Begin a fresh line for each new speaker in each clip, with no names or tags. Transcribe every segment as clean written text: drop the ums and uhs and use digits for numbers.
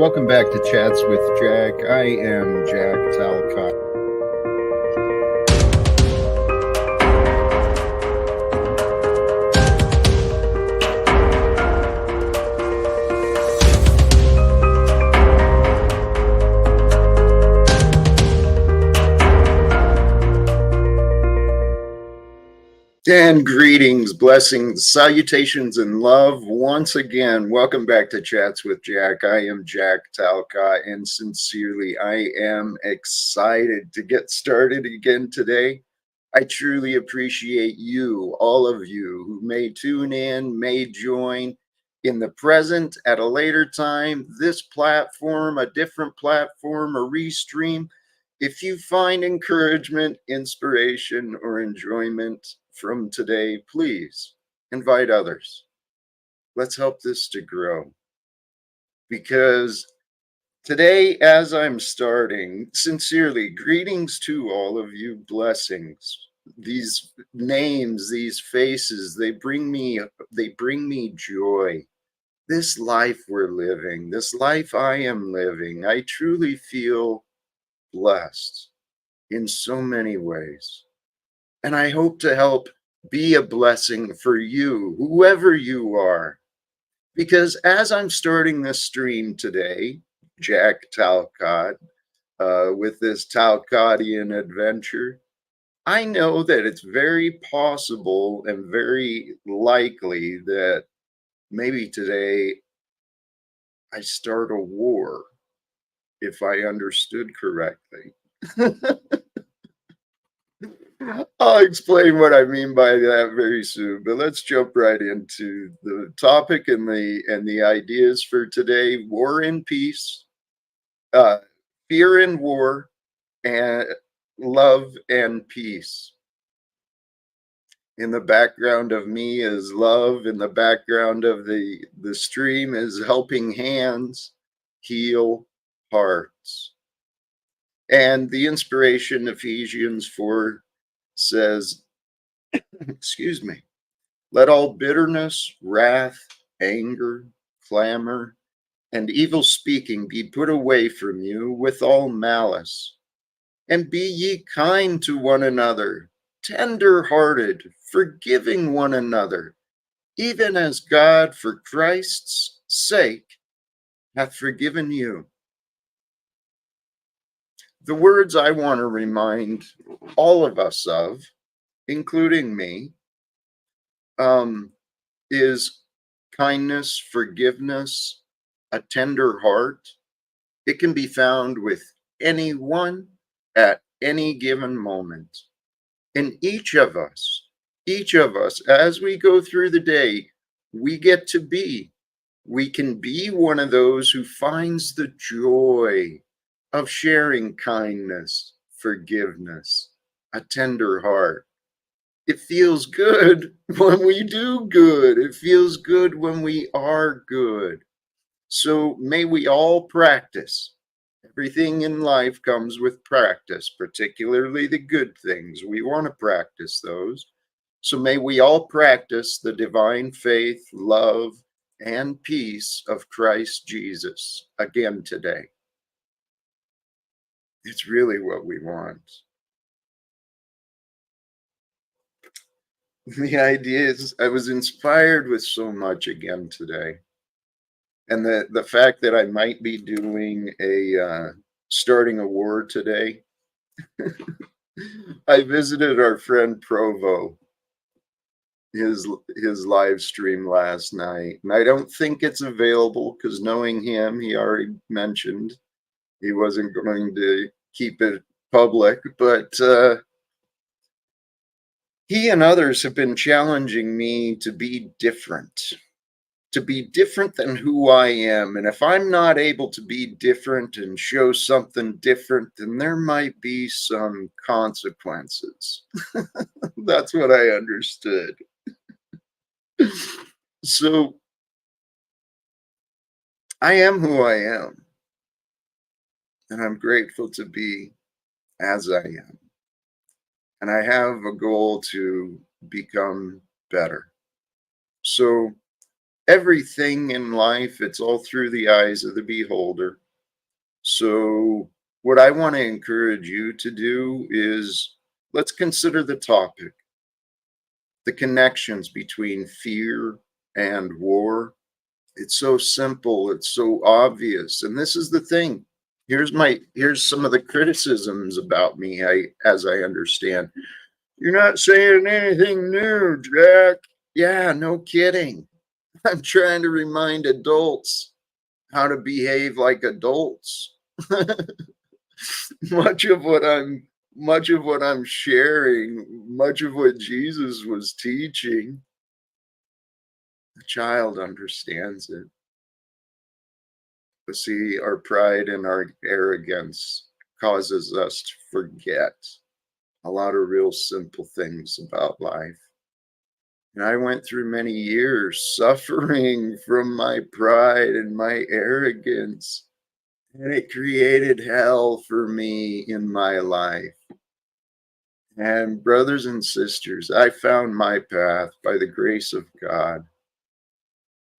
Welcome back to Chats with Jack. I am Jack Talcott. And greetings, blessings, salutations, and love once again. Welcome back to Chats with Jack. I am Jack Talcott, and sincerely, I am excited to get started again today. I truly appreciate you, all of you who may tune in, may join in the present at a later time, this platform, a different platform, a restream. If you find encouragement, inspiration, or enjoyment from today, please invite others. Let's help this to grow. Because today, as I'm starting, sincerely, greetings to all of you, blessings. These names, these faces, they bring me joy. This life we're living, this life I am living, I truly feel blessed in so many ways. And I hope to help be a blessing for you, whoever you are. Because as I'm starting this stream today, Jack Talcott, with this Talcottian adventure, I know that it's very possible and very likely that maybe today I start a war, if I understood correctly. I'll explain what I mean by that very soon, but let's jump right into the topic and the ideas for today: war and peace, uh, fear and war, and love and peace. In the background of me is love. In the background of the stream is helping hands heal hearts. And the inspiration, Ephesians 4 says, excuse me, let all bitterness, wrath, anger, clamor, and evil speaking be put away from you with all malice. And be ye kind to one another, tender hearted, forgiving one another, even as God for Christ's sake hath forgiven you. The words I want to remind all of us of, including me, is kindness, forgiveness, a tender heart. It can be found with anyone at any given moment. And each of us, as we go through the day, we can be one of those who finds the joy of sharing kindness, forgiveness, a tender heart. It feels good when we do good. It feels good when we are good. So may we all practice. Everything in life comes with practice, particularly the good things. We want to practice those. So may we all practice the divine faith, love, and peace of Christ Jesus again today. It's really what we want. The idea is I was inspired with so much again today. And the fact that I might be doing starting a war today. I visited our friend Provo, his live stream last night, and I don't think it's available because knowing him, he already mentioned he wasn't going to keep it public, but he and others have been challenging me to be different than who I am. And if I'm not able to be different and show something different, then there might be some consequences. That's what I understood. So I am who I am. And I'm grateful to be as I am. And I have a goal to become better. So everything in life, it's all through the eyes of the beholder. So, what I want to encourage you to do is let's consider the topic, the connections between fear and war. It's so simple, it's so obvious. And this is the thing. Here's some of the criticisms about me, as I understand. You're not saying anything new, Jack. Yeah, no kidding. I'm trying to remind adults how to behave like adults. much of what I'm much of what I'm sharing, much of what Jesus was teaching, the child understands it. But see, our pride and our arrogance causes us to forget a lot of real simple things about life. And I went through many years suffering from my pride and my arrogance, and it created hell for me in my life. And brothers and sisters, I found my path by the grace of God.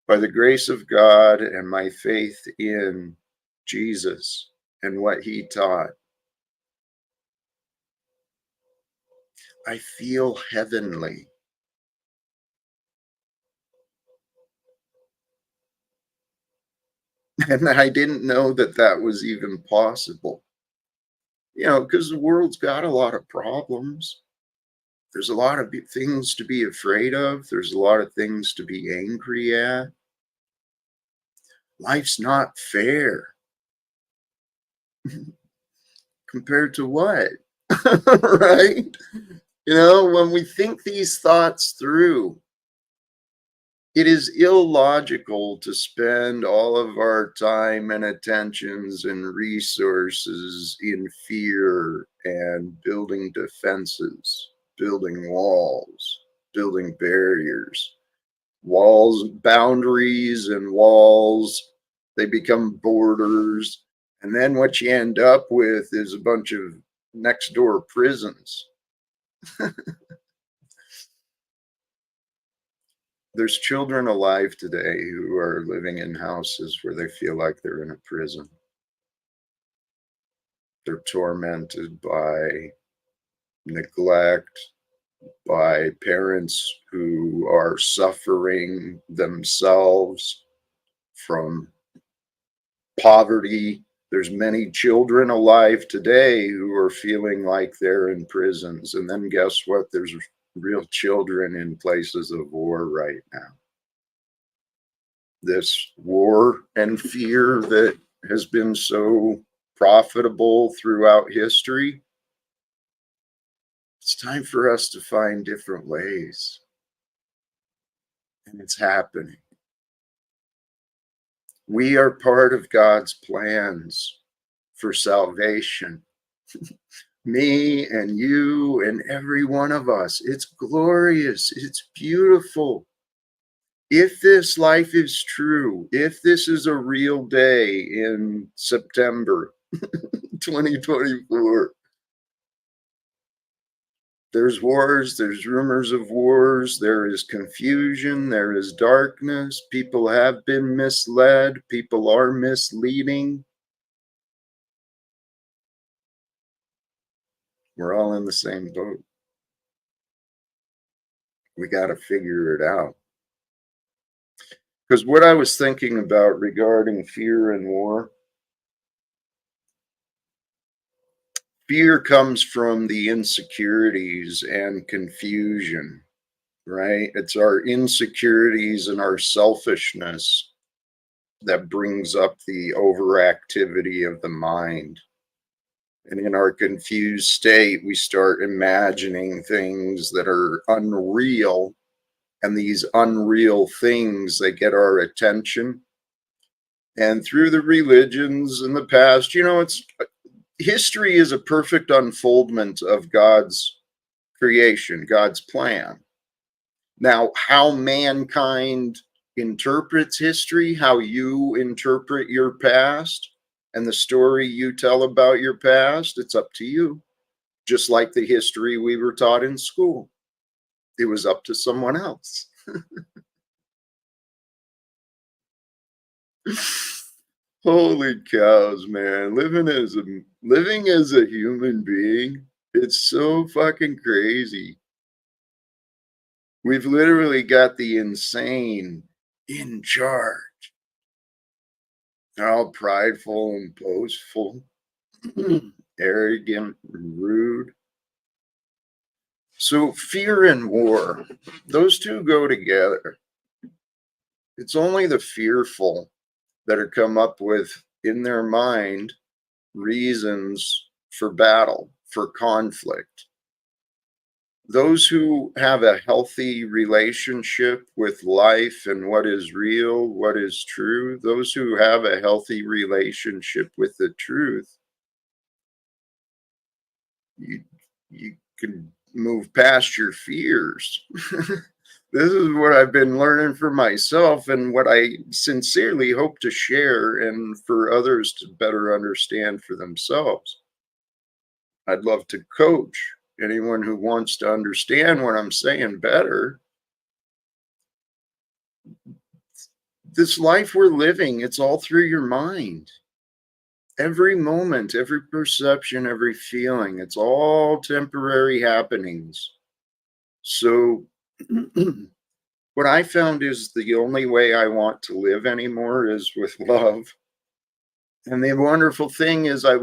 By the grace of God and my faith in Jesus and what he taught, I feel heavenly. And I didn't know that that was even possible. Because the world's got a lot of problems. There's a lot of things to be afraid of. There's a lot of things to be angry at. Life's not fair. Compared to what? Right? When we think these thoughts through, it is illogical to spend all of our time and attentions and resources in fear and building defenses, building walls, building barriers. Walls, boundaries, and walls, they become borders. And then what you end up with is a bunch of next door prisons. There's children alive today who are living in houses where they feel like they're in a prison. They're tormented by neglect, by parents who are suffering themselves from poverty. There's many children alive today who are feeling like they're in prisons. And then guess what? There's real children in places of war right now. This war and fear that has been so profitable throughout history, it's time for us to find different ways. And it's happening. We are part of God's plans for salvation. Me and you and every one of us. It's glorious. It's beautiful. If this life is true, if this is a real day in September 2024, there's wars, there's rumors of wars, there is confusion, there is darkness. People have been misled, people are misleading. We're all in the same boat. We got to figure it out. Because what I was thinking about regarding fear and war, fear comes from the insecurities and confusion, right? It's our insecurities and our selfishness that brings up the overactivity of the mind. And in our confused state, we start imagining things that are unreal. And these unreal things, they get our attention. And through the religions in the past, it's history is a perfect unfoldment of God's creation, God's plan. Now, how mankind interprets history, how you interpret your past, and the story you tell about your past, it's up to you. Just like the history we were taught in school, it was up to someone else. Holy cows, man. Living as a human being, it's so fucking crazy. We've literally got the insane in charge. They're all prideful and boastful, arrogant, and rude. So fear and war, those two go together. It's only the fearful that are come up with in their mind reasons for battle, for conflict. Those who have a healthy relationship with life and what is real, what is true, those who have a healthy relationship with the truth, you you can move past your fears. This is what I've been learning for myself and what I sincerely hope to share and for others to better understand for themselves. I'd love to coach anyone who wants to understand what I'm saying better. This life we're living, it's all through your mind. Every moment, every perception, every feeling, it's all temporary happenings. So, what I found is the only way I want to live anymore is with love. And the wonderful thing is, I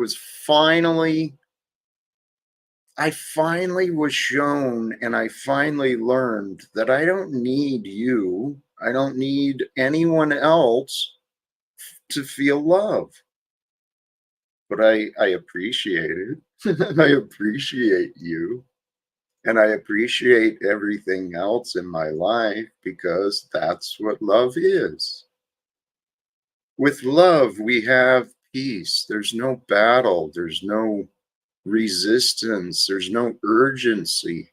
finally was shown and I finally learned that I don't need you. I don't need anyone else to feel love. But I appreciate it. I appreciate you. And I appreciate everything else in my life because that's what love is. With love, we have peace. There's no battle. There's no resistance. There's no urgency.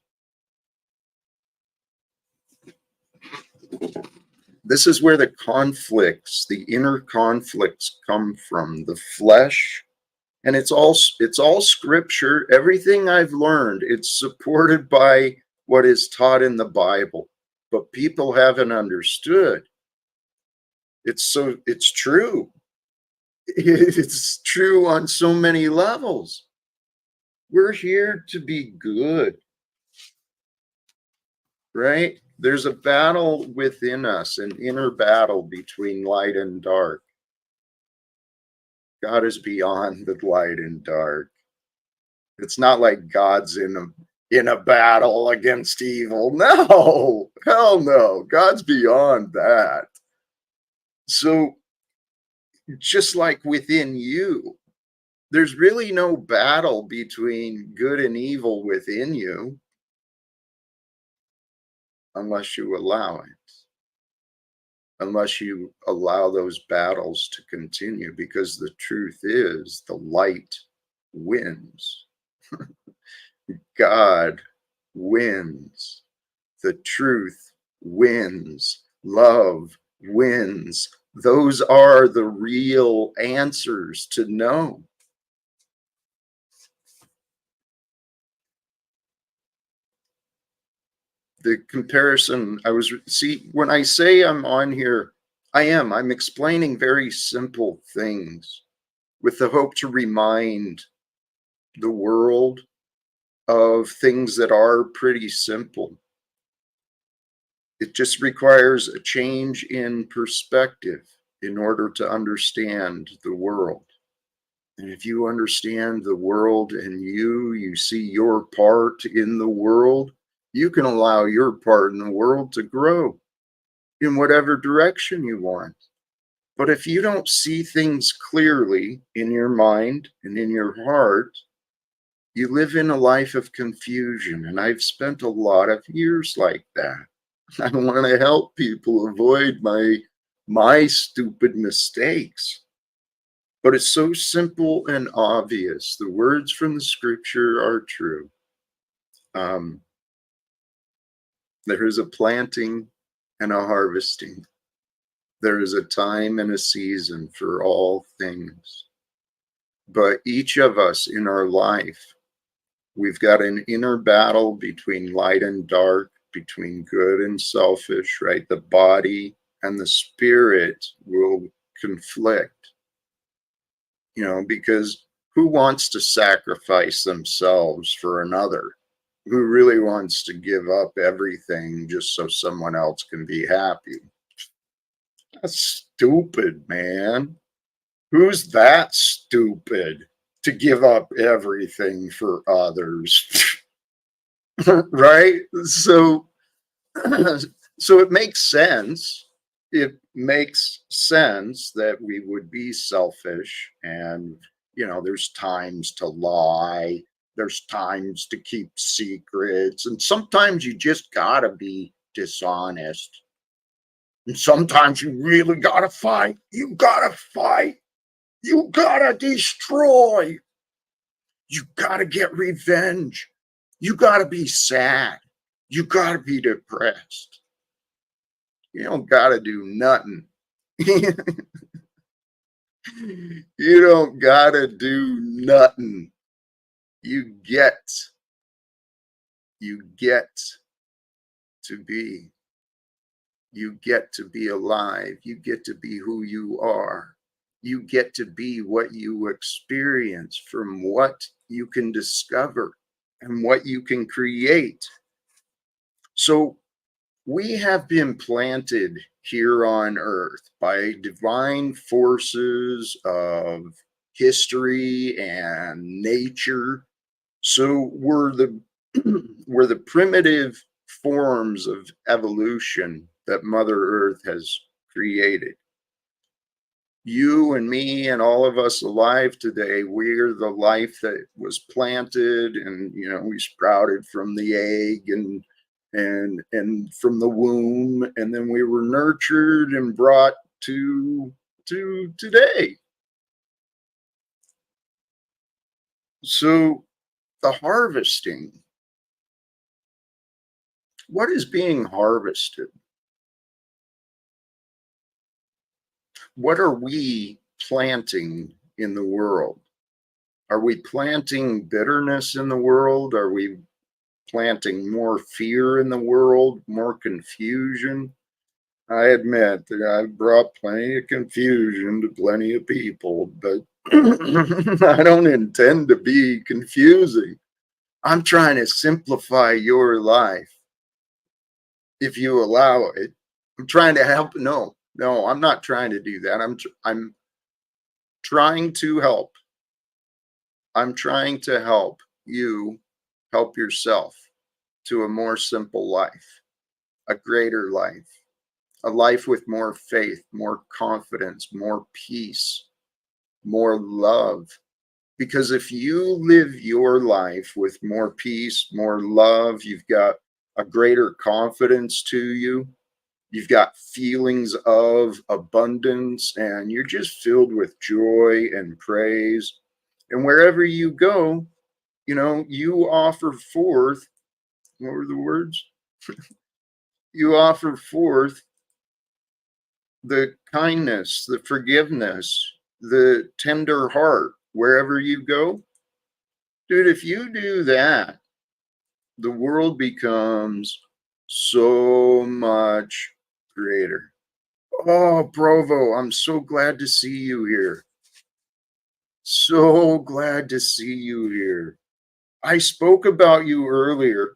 This is where the conflicts, the inner conflicts come from, the flesh. And it's all scripture. Everything I've learned, it's supported by what is taught in the Bible. But people haven't understood. It's true. It's true on so many levels. We're here to be good, right? There's a battle within us, an inner battle between light and dark. God is beyond the light and dark. It's not like God's in a battle against evil. No, hell no. God's beyond that. So just like within you, there's really no battle between good and evil within you unless you allow it. Unless you allow those battles to continue, because the truth is the light wins. God wins. The truth wins. Love wins. Those are the real answers to know. The comparison when I say I'm on here, I'm explaining very simple things with the hope to remind the world of things that are pretty simple. It just requires a change in perspective in order to understand the world. And if you understand the world and you see your part in the world, you can allow your part in the world to grow in whatever direction you want. But if you don't see things clearly in your mind and in your heart, you live in a life of confusion. And I've spent a lot of years like that. I want to help people avoid my stupid mistakes. But it's so simple and obvious. The words from the scripture are true. Um, there is a planting and a harvesting. There is a time and a season for all things. But each of us in our life, we've got an inner battle between light and dark, between good and selfish, right? The body and the spirit will conflict, because who wants to sacrifice themselves for another? Who really wants to give up everything just so someone else can be happy? That's stupid, man. Who's that stupid to give up everything for others? Right? So it makes sense. It makes sense that we would be selfish, and there's times to lie, there's times to keep secrets, and sometimes you just gotta be dishonest. And sometimes you really gotta fight. You gotta fight. You gotta destroy. You gotta get revenge. You gotta be sad. You gotta be depressed. You don't gotta do nothing. You don't gotta do nothing. You get, you get to be. You get to be alive. You get to be who you are. You get to be what you experience from what you can discover and what you can create. So we have been planted here on earth by divine forces of history and nature. So we're the primitive forms of evolution that Mother Earth has created. You and me and all of us alive today, we're the life that was planted, and we sprouted from the egg and from the womb, and then we were nurtured and brought to today. So the harvesting, what is being harvested? What are we planting in the world? Are we planting bitterness in the world? Are we planting more fear in the world, more confusion? I admit that I've brought plenty of confusion to plenty of people, but I don't intend to be confusing. I'm trying to simplify your life if you allow it. I'm trying to help. No, I'm not trying to do that. I'm trying to help. I'm trying to help you help yourself to a more simple life, a greater life, a life with more faith, more confidence, more peace, more love. Because if you live your life with more peace, more love, you've got a greater confidence to you, you've got feelings of abundance, and you're just filled with joy and praise. And wherever you go, you offer forth, what were the words? You offer forth the kindness, the forgiveness, the tender heart wherever you go. Dude, if you do that, the world becomes so much greater. Oh, Provo, I'm so glad to see you here. So glad to see you here. I spoke about you earlier.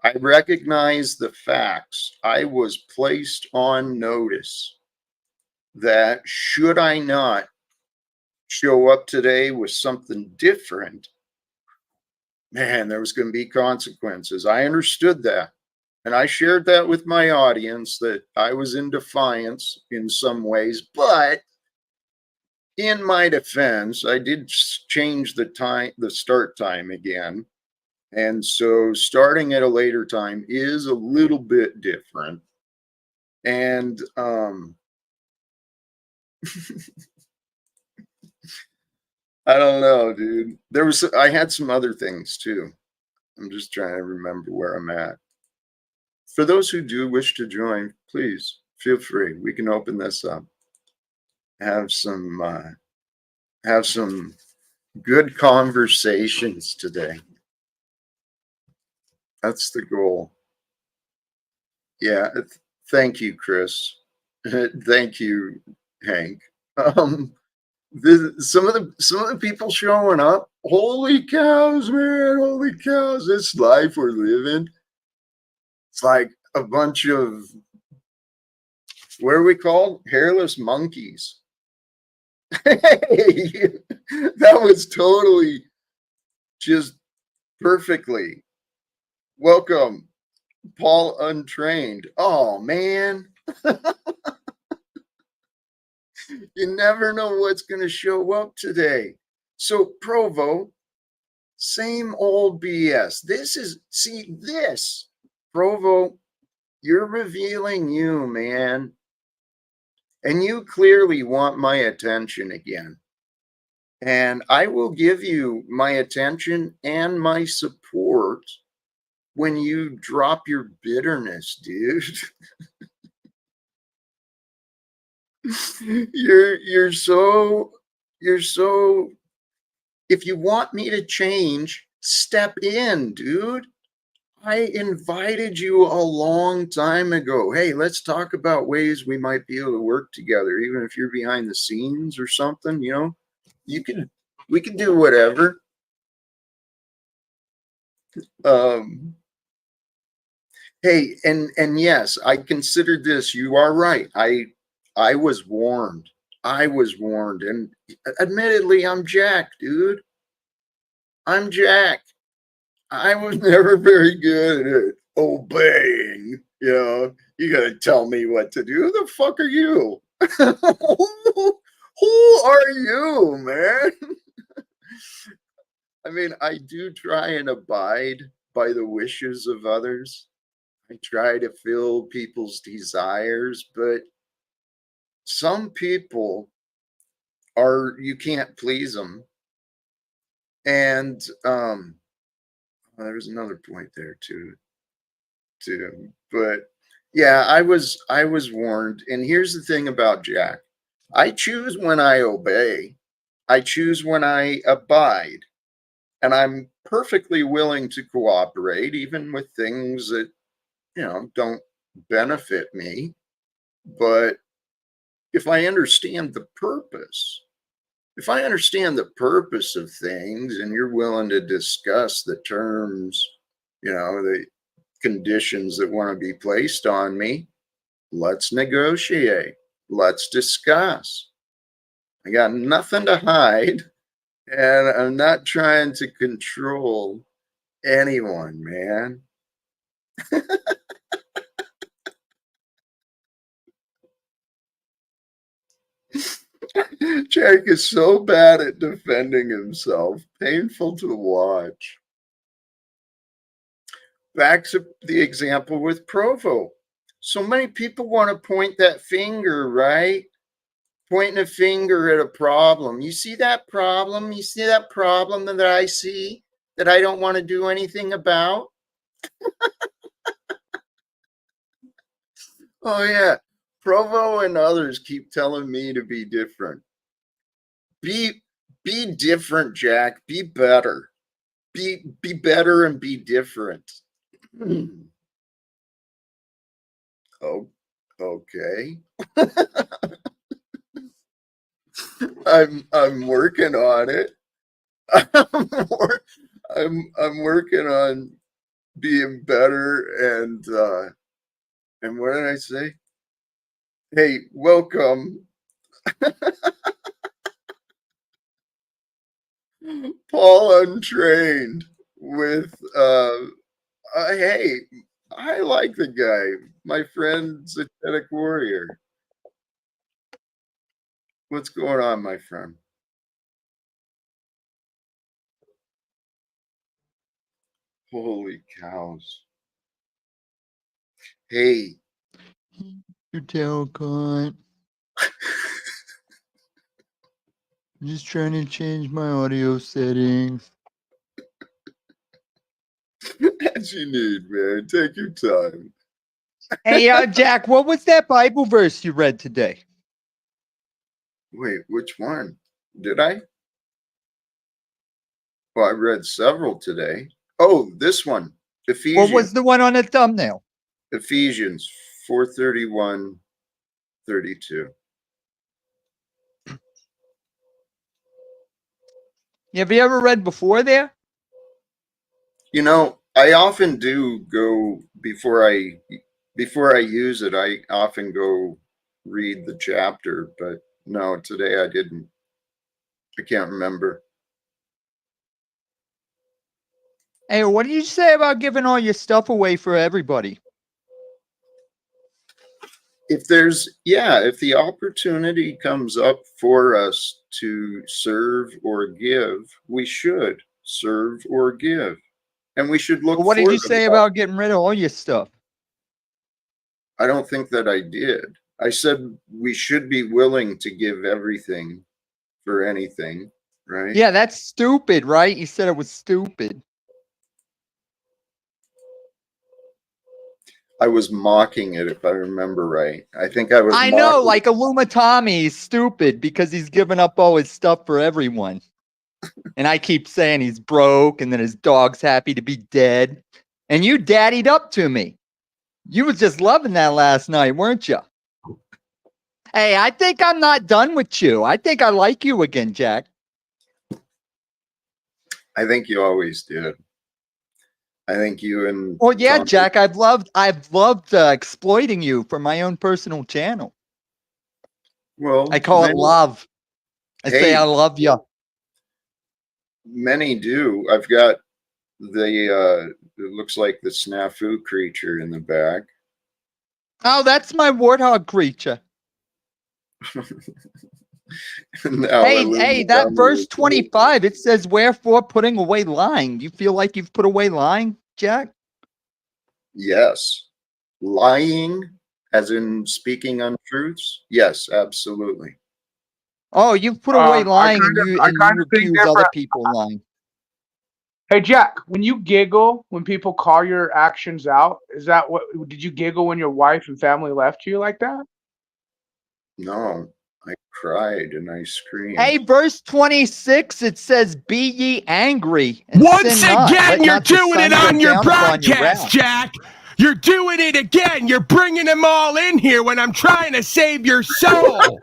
I recognize the facts. I was placed on notice that should I not show up today with something different, man, there was going to be consequences. I understood that. And I shared that with my audience that I was in defiance in some ways. But in my defense, I did change the start time again. And so starting at a later time is a little bit different. And I don't know, dude. I had some other things too. I'm just trying to remember where I'm at. For those who do wish to join, please feel free. We can open this up. Have some have some good conversations today. That's the goal. Yeah. Thank you, Chris. Thank you. Hank. Some of the people showing up. Holy cows, man! Holy cows! This life we're living. It's like a bunch of, what are we called? Hairless monkeys. Hey, that was totally just perfectly. Welcome, Paul Untrained. Oh man, you never know what's going to show up today. So Provo, same old BS. This Provo, you're revealing you, man. And you clearly want my attention again. And I will give you my attention and my support when you drop your bitterness, dude. you're so you're so if you want me to change, step in, dude. I invited you a long time ago. Hey, let's talk about ways we might be able to work together, even if you're behind the scenes or something, you know. You can we can do whatever. Um hey, and yes, I considered this. You are right. I was warned. I was warned. And admittedly, I'm Jack, dude. I'm Jack. I was never very good at obeying. You know, you gotta tell me what to do. Who the fuck are you? Who are you, man? I mean, I do try and abide by the wishes of others. I try to fill people's desires, but some people are, you can't please them. And there's another point there too. But yeah, I was warned. And here's the thing about Jack. I choose when I obey. I choose when I abide. And I'm perfectly willing to cooperate, even with things that, don't benefit me. But if I understand the purpose, if I understand the purpose of things and you're willing to discuss the terms, the conditions that want to be placed on me, let's negotiate. Let's discuss. I got nothing to hide, and I'm not trying to control anyone, man. Jake is so bad at defending himself. Painful to watch. Back to the example with Provo. So many people want to point that finger, right? Pointing a finger at a problem. You see that problem? You see that problem that I see that I don't want to do anything about? Oh, yeah. Provo and others keep telling me to be different. Be different, Jack. Be better. Be better and be different. Oh, okay. I'm working on it. I'm working on being better and what did I say? Hey, welcome, Paul Untrained with hey, I like the guy. My friend Zetetic Warrior. What's going on, my friend? Holy cows. Hey.
Your Talcott. I'm just trying to change my audio settings.
As you need, man. Take your time.
Hey, Jack, what was that Bible verse you read today?
Wait, which one? Did I? Well, I read several today. Oh, this one.
What was
Ephesians.
the one on the thumbnail?
Ephesians 4:31, 32.
Have you ever read before there?
You know, I often do go before I use it. I often go read the chapter, but no, today I didn't. I can't remember.
Hey, what did you say about giving all your stuff away for everybody?
If the opportunity comes up for us to serve or give, we should serve or give. And we should
But
look
what did
for
you
them.
say about getting rid of all your stuff?
I don't think that I did. I said we should be willing to give everything for anything, right?
Yeah, that's stupid, right? You said it was stupid.
I was mocking it, if I remember right. I think I was
I know,
mocking.
like Tommy is stupid because he's giving up all his stuff for everyone. And I keep saying he's broke and then his dog's happy to be dead. And you daddied up to me. You was just loving that last night, weren't you? Hey, I think I'm not done with you. I think I like you again, Jack.
I think you always did. I think you and
Well, yeah,
Tom.
Jack, I've loved exploiting you for my own personal channel.
Well,
I call it love. I say I love you.
Many do. I've got it looks like the snafu creature in the back.
Oh, that's my warthog creature. Hey, that verse 25, it says, wherefore putting away lying. Do you feel like you've put away lying, Jack?
Yes. Lying, as in speaking untruths? Yes, absolutely.
Oh, you've put away lying and you accuse other people lying.
Hey, Jack, when you giggle, when people call your actions out, did you giggle when your wife and family left you like that?
No, I cried and I screamed.
Hey, verse 26, it says, be ye angry. And
Once
sin not.
again,
Let
you're
not the
doing
sun
it
go
on your
down upon your
broadcast,
wrath.
Jack. You're doing it again. You're bringing them all in here when I'm trying to save your soul.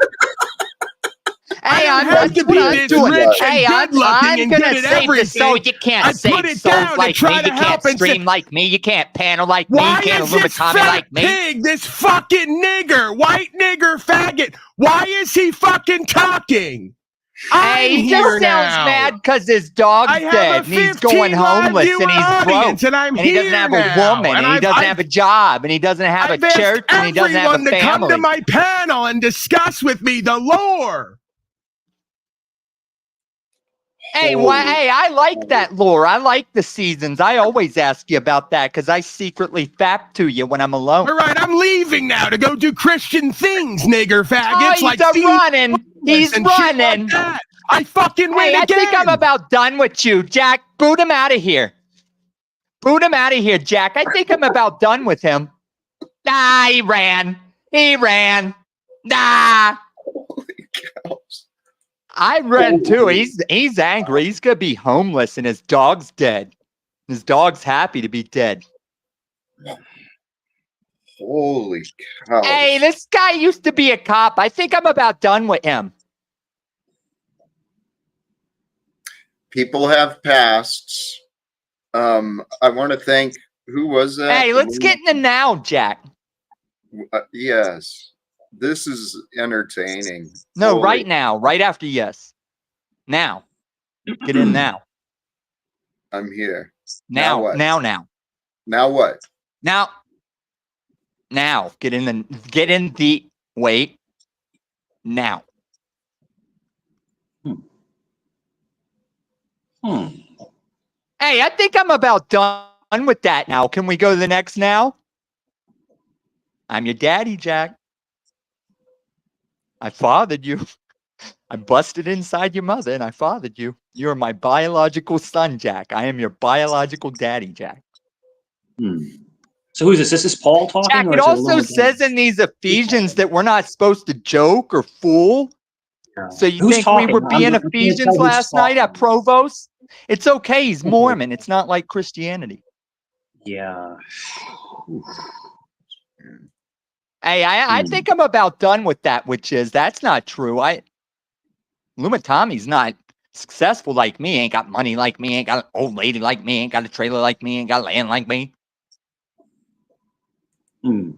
Hey,
I don't have to be this rich and good looking and good at everything.
You can't
I
save
put it
souls
down to
like
try
me.
to
You can't
help and
stream like me. You can't panel like me.
Why
You can't
is this
Tommy
fat
like me.
pig, this fucking nigger, white nigger faggot, why is he fucking talking?
Hey, he just sounds mad because his dog's dead and he's going homeless and he's broke and he doesn't have a woman and he doesn't have a job and he doesn't have a church and he doesn't have a family.
To come to my panel and discuss with me the lore.
Hey, I like that lore. I like the seasons. I always ask you about that because I secretly fap to you when I'm alone.
All right, I'm leaving now to go do Christian things, nigger faggots.
Oh, he's
like
running. He's running.
Like I fucking win
again.
I
think I'm about done with you, Jack. Boot him out of here. Boot him out of here, Jack. I think I'm about done with him. Nah, he ran. Nah.
Holy cows.
I ran too. He's angry. He's gonna be homeless and his dog's dead. His dog's happy to be dead.
Holy cow.
Hey, this guy used to be a cop. I think I'm about done with him.
People have pasts. I want to thank, who was that?
Hey, let's get in the now, Jack.
Yes. This is entertaining.
No, right now. Right after yes. Now. Get in now.
I'm here.
Now
what?
Now
what?
Now. Get in the wait. Now. Hey, I think I'm about done with that now. Can we go to the next now? I'm your daddy, Jack. I fathered you. I busted inside your mother and I fathered you. You're my biological son, Jack. I am your biological daddy, Jack.
So who's this? This is Paul talking?
Jack, it also says in these Ephesians that we're not supposed to joke or fool. So you think we were being Ephesians last night at Provost? It's okay. He's Mormon. It's not like Christianity.
Yeah.
Hey, I think I'm about done with that, which is that's not true. Lumatomi's not successful like me, ain't got money like me, ain't got an old lady like me, ain't got a trailer like me, ain't got land like me.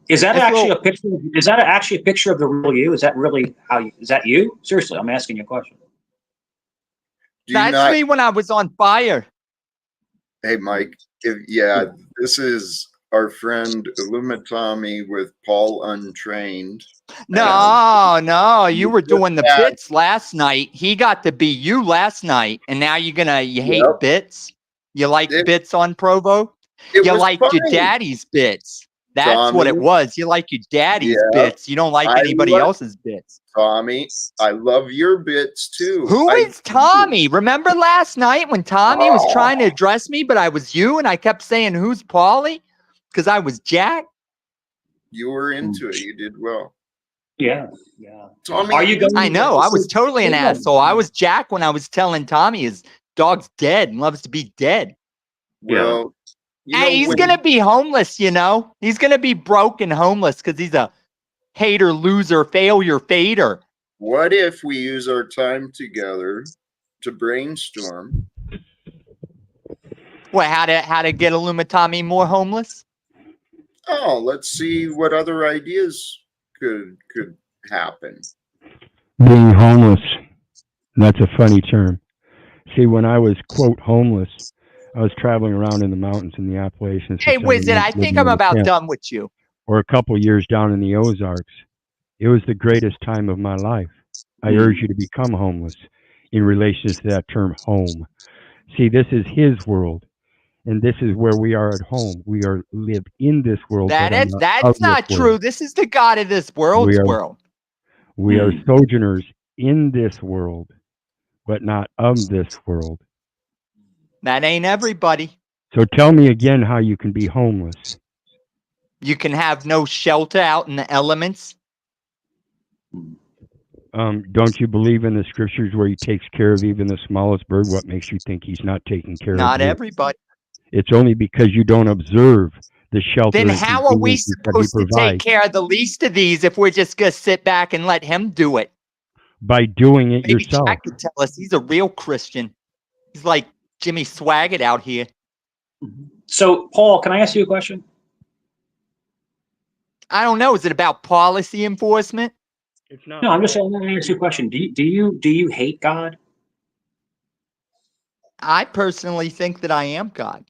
Is that
It's
actually a picture? Is that actually a picture of the real you? Is that really how you? Is that you? Seriously, I'm asking you a question.
That's me when I was on fire.
Hey, Mike. This is our friend Illumitami with Paul Untrained.
No, you were doing the bits last night. He got to be you last night, and now you hate bits? You like bits on Provo? You liked your daddy's bits. That's Tommy, what it was. You like your daddy's bits. You don't like anybody else's bits.
Tommy, I love your bits too.
Who is Tommy? Remember last night when Tommy was trying to address me, but I was you, and I kept saying, "Who's Paulie?" Because I was Jack.
You were into it. You did well.
Yeah.
Tommy,
are you going?
I know. I was totally an asshole. I was Jack when I was telling Tommy his dog's dead and loves to be dead.
Well,
hey, he's going to be homeless, you know. He's going to be broke and homeless because he's a hater, loser, failure, fader.
What if we use our time together to brainstorm?
What, how to get Illumitami more homeless?
Oh, let's see what other ideas could happen.
Being homeless, that's a funny term. See, when I was, quote, homeless, I was traveling around in the mountains in the Appalachians.
Hey, Wizard, I think I'm about done with you.
Or a couple years down in the Ozarks. It was the greatest time of my life. I urge you to become homeless in relation to that term home. See, this is his world, and this is where we are at home. We are live in this world.
That's not true. This is the God of this world's world.
We are sojourners in this world, but not of this world.
That ain't everybody.
So tell me again how you can be homeless.
You can have no shelter out in the elements.
Don't you believe in the scriptures where he takes care of even the smallest bird? What makes you think he's not taking care of you?
Not everybody.
It's only because you don't observe the shelter.
Then how are we supposed to take care of the least of these if we're just going to sit back and let him do it?
By doing it yourself.
Jack could tell us he's a real Christian. He's like Jimmy Swaggart out here.
So, Paul, can I ask you a question?
I don't know. Is it about policy enforcement?
It's not.
No, I'm just saying. Let me ask you a question. Do you hate God?
I personally think that I am God.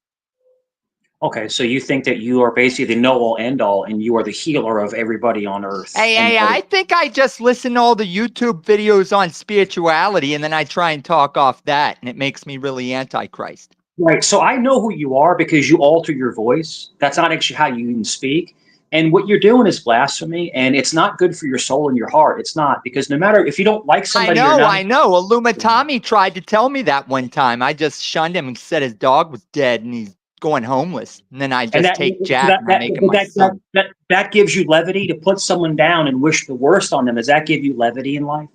Okay, so you think that you are basically the know-all, end-all, and you are the healer of everybody on earth.
Hey, I think I just listen to all the YouTube videos on spirituality, and then I try and talk off that, and it makes me really antichrist.
Right, so I know who you are because you alter your voice. That's not actually how you even speak. And what you're doing is blasphemy, and it's not good for your soul and your heart. It's not, because no matter if you don't like somebody or not.
I know. Illumitami tried to tell me that one time. I just shunned him and said his dog was dead, and he's going homeless. And then I just take Jack and I make him my son.
That gives you levity to put someone down and wish the worst on them. Does that give you levity in life?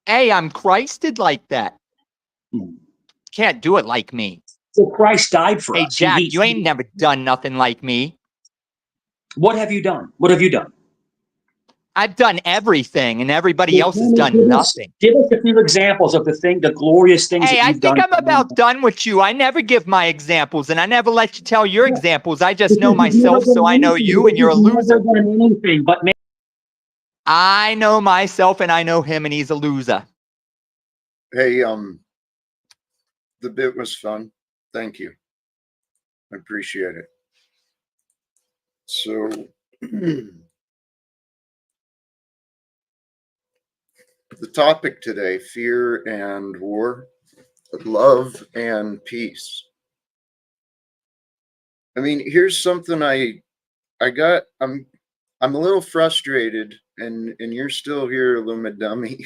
Hey, I'm Christed like that. Can't do it like me.
So Christ died for us.
Hey, Jack, you ain't never done nothing like me.
What have you done? What have you done?
I've done everything, and everybody else has done nothing.
Give us a few examples of the glorious things that you've done.
Hey, I think I'm about done with you. I never give my examples, and I never let you tell your examples. I just know myself, so I know you, and you're a loser. I know myself, and I know him, and he's a loser.
Hey, the bit was fun. Thank you. I appreciate it. So, the topic today, fear and war, love and peace. I mean, here's something I'm a little frustrated, and you're still here, Illumidummy,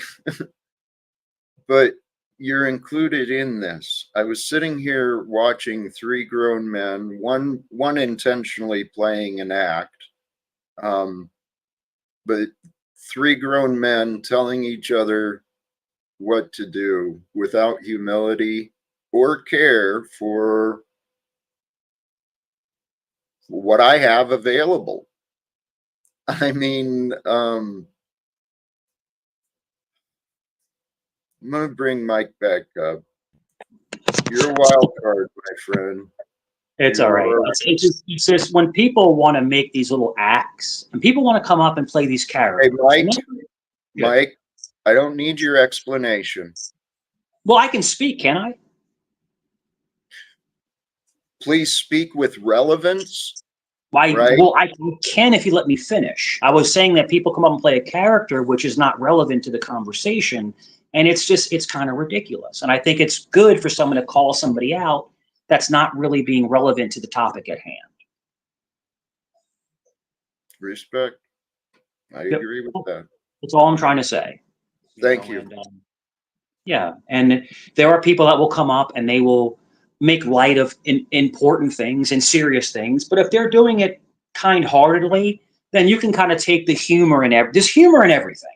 but you're included in this. I was sitting here watching three grown men, one intentionally playing an act, but three grown men telling each other what to do without humility or care for what I have available. I mean, I'm going to bring Mike back up. You're a wild card, my friend.
It's all right. It's just when people want to make these little acts and people want to come up and play these characters.
Hey, Mike, I don't need your explanation.
Well, I can speak, can I?
Please speak with relevance.
Right? Well, I can if you let me finish. I was saying that people come up and play a character which is not relevant to the conversation, and it's kind of ridiculous. And I think it's good for someone to call somebody out that's not really being relevant to the topic at hand.
Respect. I agree with that.
That's all I'm trying to say.
Thank you.
And, yeah, and there are people that will come up and they will make light of important things and serious things. But if they're doing it kind-heartedly, then you can kind of take the humor in there's humor in everything.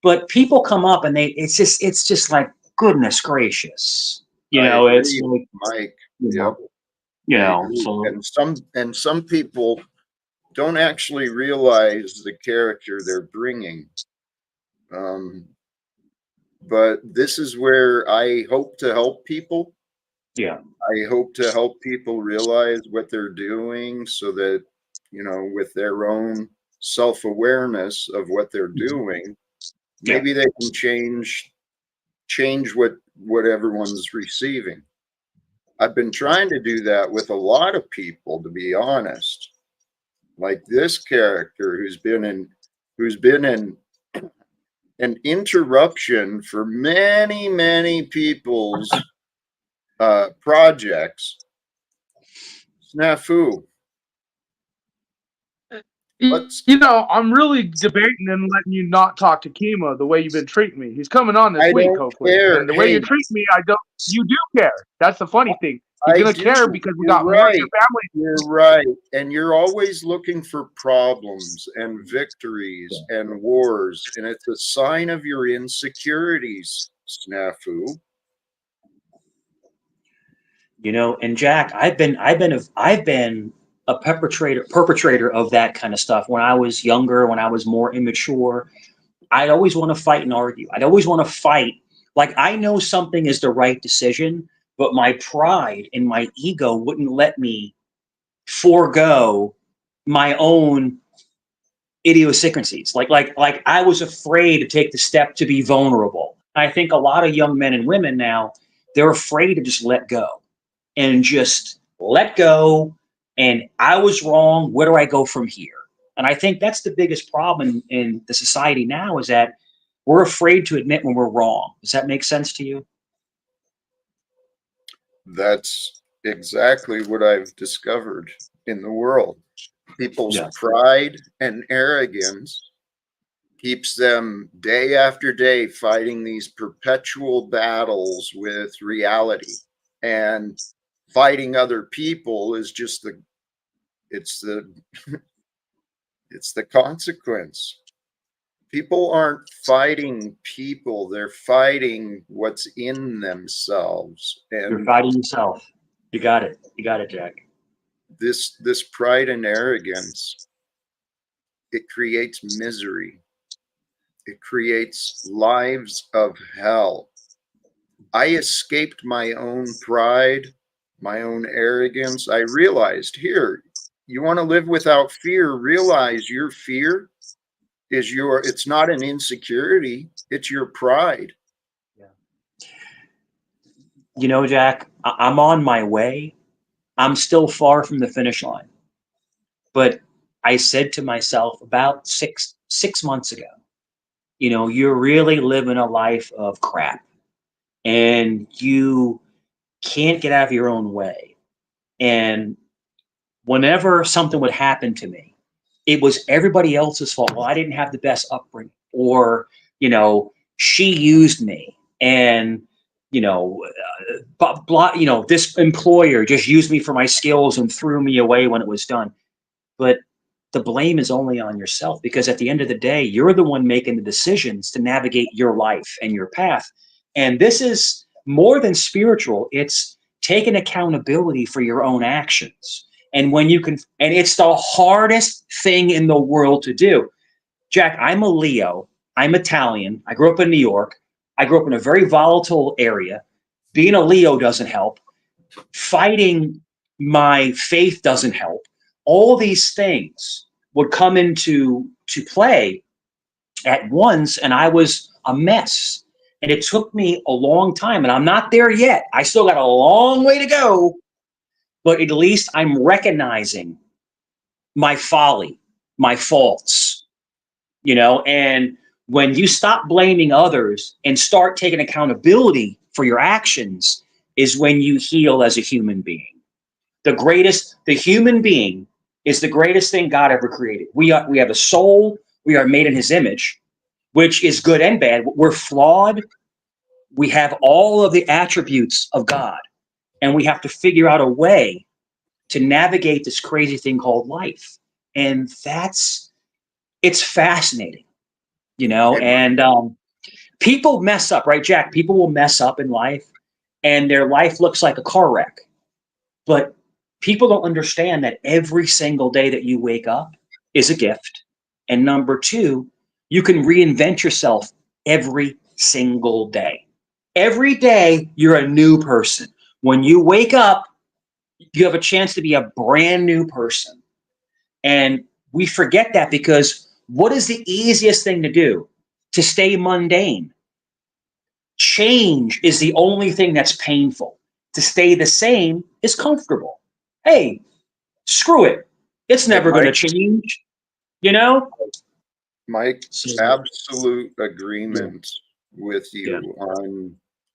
But people come up and it's just like, goodness gracious, it's like,
Mike.
So
and some people don't actually realize the character they're bringing. But this is where I hope to help people.
Yeah.
I hope to help people realize what they're doing so that, with their own self-awareness of what they're doing, maybe they can change what everyone's receiving. I've been trying to do that with a lot of people, to be honest. Like this character who's been in an interruption for many people's projects. Snafu.
I'm really debating and letting you not talk to Kima the way you've been treating me. He's coming on this week, hopefully. And the way you treat me, you do care. That's the funny thing. You're going to care because we got more of your family.
You're right. And you're always looking for problems and victories and wars. And it's a sign of your insecurities, Snafu.
And Jack, I've been a perpetrator of that kind of stuff. When I was younger, when I was more immature, I'd always want to fight and argue. I'd always want to fight. Like, I know something is the right decision, but my pride and my ego wouldn't let me forego my own idiosyncrasies. Like I was afraid to take the step to be vulnerable. I think a lot of young men and women now, they're afraid to just let go. And just let go, and I was wrong. Where do I go from here? And I think that's the biggest problem in the society now, is that we're afraid to admit when we're wrong. Does that make sense to you?
That's exactly what I've discovered in the world. People's pride and arrogance keeps them day after day fighting these perpetual battles with reality. And fighting other people is just it's the consequence. People aren't fighting people, they're fighting what's in themselves. And
you're fighting yourself. You got it, Jack.
This pride and arrogance, it creates misery. It creates lives of hell. I escaped my own pride, my own arrogance. I realized, here, you want to live without fear, realize your fear is it's not an insecurity, it's your pride.
Yeah. Jack, I'm on my way. I'm still far from the finish line. But I said to myself about six months ago, you're really living a life of crap. And you can't get out of your own way. And whenever something would happen to me, it was everybody else's fault. Well, I didn't have the best upbringing, or, she used me, and, this employer just used me for my skills and threw me away when it was done. But the blame is only on yourself, because at the end of the day, you're the one making the decisions to navigate your life and your path. And this is more than spiritual. It's taking accountability for your own actions. And when you can, and it's the hardest thing in the world to do. Jack, I'm a Leo. I'm Italian. I grew up in New York. I grew up in a very volatile area. Being a Leo doesn't help. Fighting my faith doesn't help. All these things would come into play at once, and I was a mess. And it took me a long time, and I'm not there yet. I still got a long way to go, but at least I'm recognizing my folly, my faults, and when you stop blaming others and start taking accountability for your actions is when you heal as a human being. The human being is the greatest thing God ever created. We have a soul. We are made in his image, which is good and bad. We're flawed. We have all of the attributes of God, and we have to figure out a way to navigate this crazy thing called life. And it's fascinating, and people mess up, right, Jack? People will mess up in life, and their life looks like a car wreck. But people don't understand that every single day that you wake up is a gift. And number two, you can reinvent yourself every single day. Every day, you're a new person. When you wake up, you have a chance to be a brand new person. And we forget that because what is the easiest thing to do? To stay mundane. Change is the only thing that's painful. To stay the same is comfortable. Hey, screw it. It's never going to change,
Mike, absolute agreement with you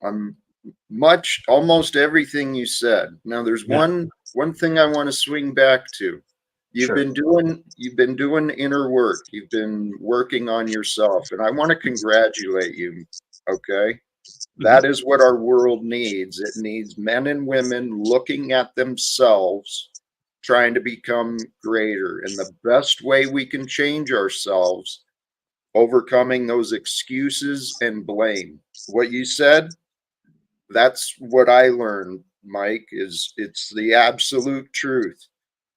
on almost everything you said. Now there's one thing I want to swing back to. You've been doing inner work. You've been working on yourself, and I want to congratulate you. Okay? That is what our world needs. It needs men and women looking at themselves, trying to become greater. And the best way we can change ourselves, overcoming those excuses and blame. What you said, that's what I learned, Mike, it's the absolute truth.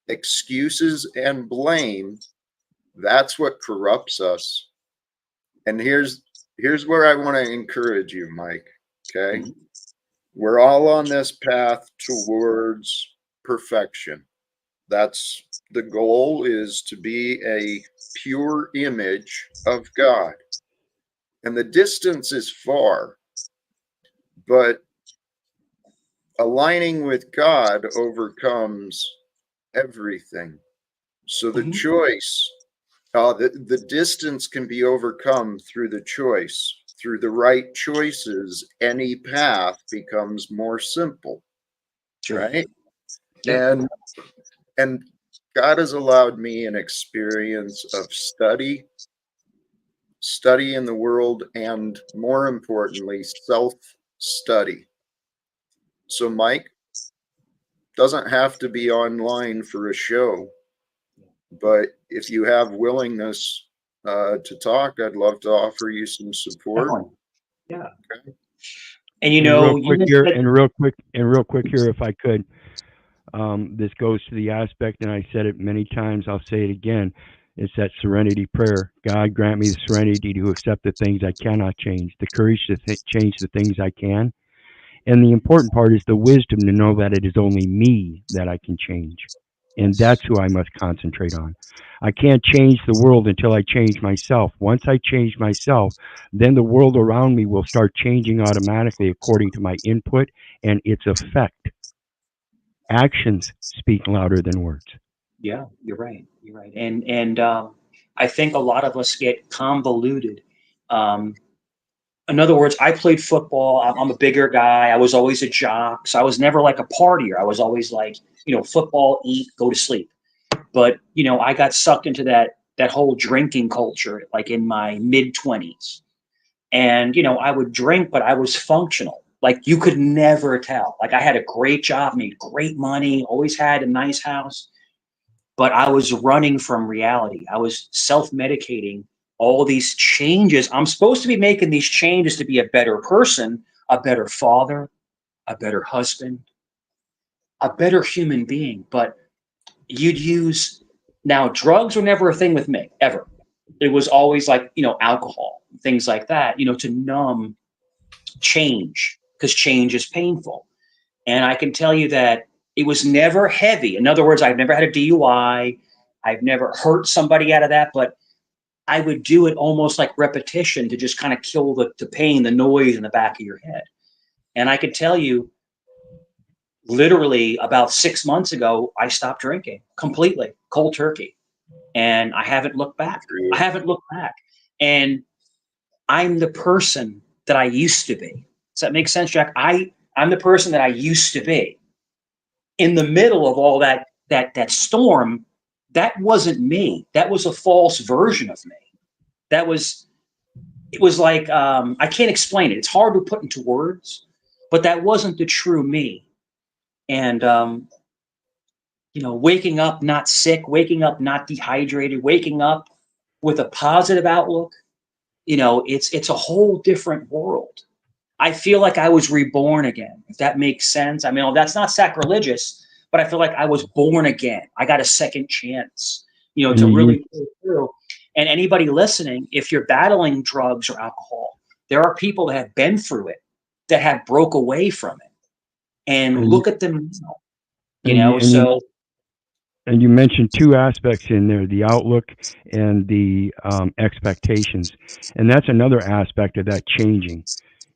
Excuses and blame, that's what corrupts us. And here's where I want to encourage you, Mike. Okay. We're all on this path towards perfection. That's the goal, is to be a pure image of God. And the distance is far, but aligning with God overcomes everything. So the choice, the distance can be overcome through the choice. Through the right choices, any path becomes more simple, right? And God has allowed me an experience of study in the world, and more importantly, self-study. So Mike, doesn't have to be online for a show, but if you have willingness to talk, I'd love to offer you some support.
Yeah.
Okay.
And
real quick here, if I could, this goes to the aspect, and I said it many times, I'll say it again. It's that serenity prayer. God, grant me the serenity to accept the things I cannot change, the courage to change the things I can. And the important part is the wisdom to know that it is only me that I can change. And that's who I must concentrate on. I can't change the world until I change myself. Once I change myself, then the world around me will start changing automatically according to my input and its effect. Actions speak louder than words.
Yeah, you're right. You're right. And I think a lot of us get convoluted. In other words, I played football. I'm a bigger guy. I was always a jock. So I was never like a partier. I was always like, football, eat, go to sleep. But, I got sucked into that whole drinking culture, like in my mid-20s. And, I would drink, but I was functional. Like you could never tell. Like I had a great job, made great money, always had a nice house. But I was running from reality. I was self-medicating all these changes. I'm supposed to be making these changes to be a better person, a better father, a better husband, a better human being. But now drugs were never a thing with me, ever. It was always like, alcohol, things like that, to numb change. because change is painful. And I can tell you that it was never heavy. In other words, I've never had a DUI. I've never hurt somebody out of that, but I would do it almost like repetition to just kind of kill the pain, the noise in the back of your head. And I could tell you, literally about 6 months ago, I stopped drinking completely, cold turkey. And I haven't looked back. I haven't looked back. And I'm the person that I used to be. Does that make sense, Jack? I'm the person that I used to be. In the middle of all that storm, that wasn't me. That was a false version of me. It was like, I can't explain it. It's hard to put into words, but that wasn't the true me. And, waking up not sick, waking up not dehydrated, waking up with a positive outlook, it's a whole different world. I feel like I was reborn again, if that makes sense. I mean, that's not sacrilegious, but I feel like I was born again. I got a second chance, to really pull through. And anybody listening, if you're battling drugs or alcohol, there are people that have been through it, that have broke away from it. And look at them now,
And you mentioned two aspects in there, the outlook and the expectations. And that's another aspect of that changing.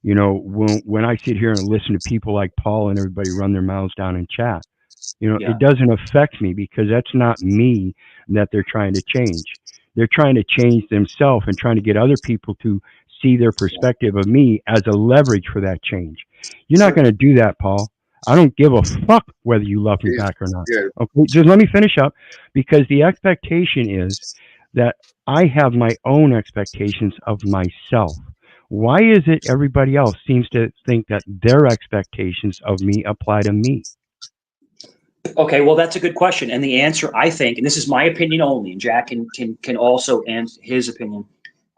When I sit here and listen to people like Paul and everybody run their mouths down in chat, it doesn't affect me because that's not me that they're trying to change. They're trying to change themselves and trying to get other people to see their perspective of me as a leverage for that change. You're not going to do that, Paul. I don't give a fuck whether you love me back or not. Okay, just let me finish up, because the expectation is that I have my own expectations of myself. Why is it everybody else seems to think that their expectations of me apply to me?
Okay, well, that's a good question. And the answer, I think, and this is my opinion only, and Jack can also answer his opinion.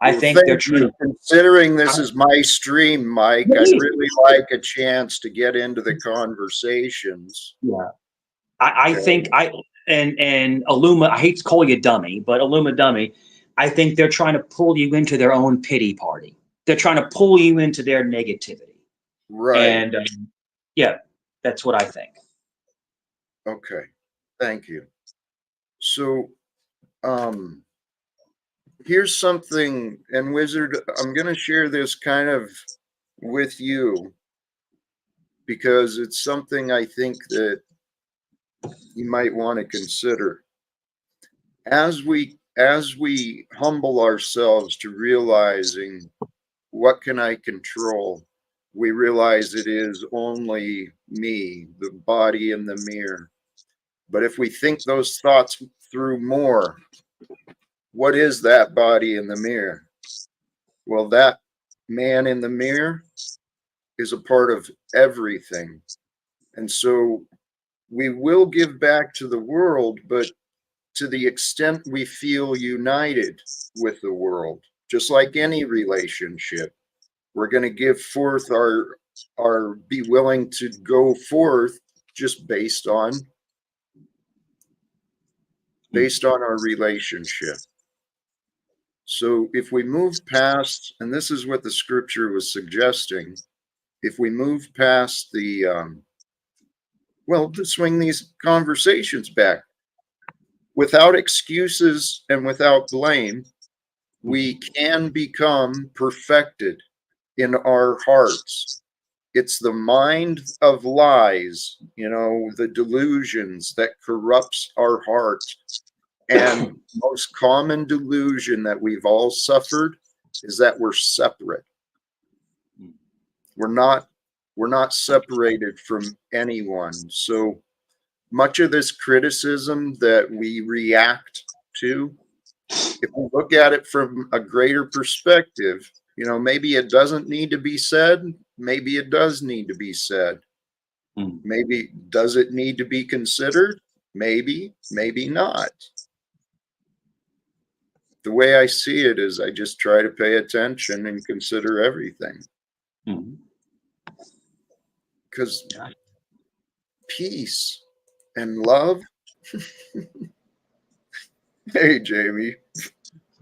I think they're trying to,
considering this is my stream, Mike, I'd really like a chance to get into the conversations.
Yeah. I think and Illuma, I hate to call you dummy, but Illuma dummy, I think they're trying to pull you into their own pity party. They're trying to pull you into their negativity.
Right.
And that's what I think.
Okay. Thank you. So, here's something, and Wizard, I'm going to share this kind of with you because it's something I think that you might want to consider. As we humble ourselves to realizing what can I control, we realize it is only me, the body in the mirror. But if we think those thoughts through more, what is that body in the mirror? Well, that man in the mirror is a part of everything. And so we will give back to the world, but to the extent we feel united with the world, just like any relationship, we're going to give forth our be willing to go forth just based on our relationship. So if we move past, and this is what the scripture was suggesting, if we move past the, to swing these conversations back, without excuses and without blame, we can become perfected in our hearts. It's the mind of lies, the delusions that corrupts our heart. And most common delusion that we've all suffered is that we're separate. We're not separated from anyone. So much of this criticism that we react to, if we look at it from a greater perspective, maybe it doesn't need to be said. Maybe it does need to be said. Maybe does it need to be considered? Maybe not. The way I see it is I just try to pay attention and consider everything. Because peace and love. Hey, Jamie.
What's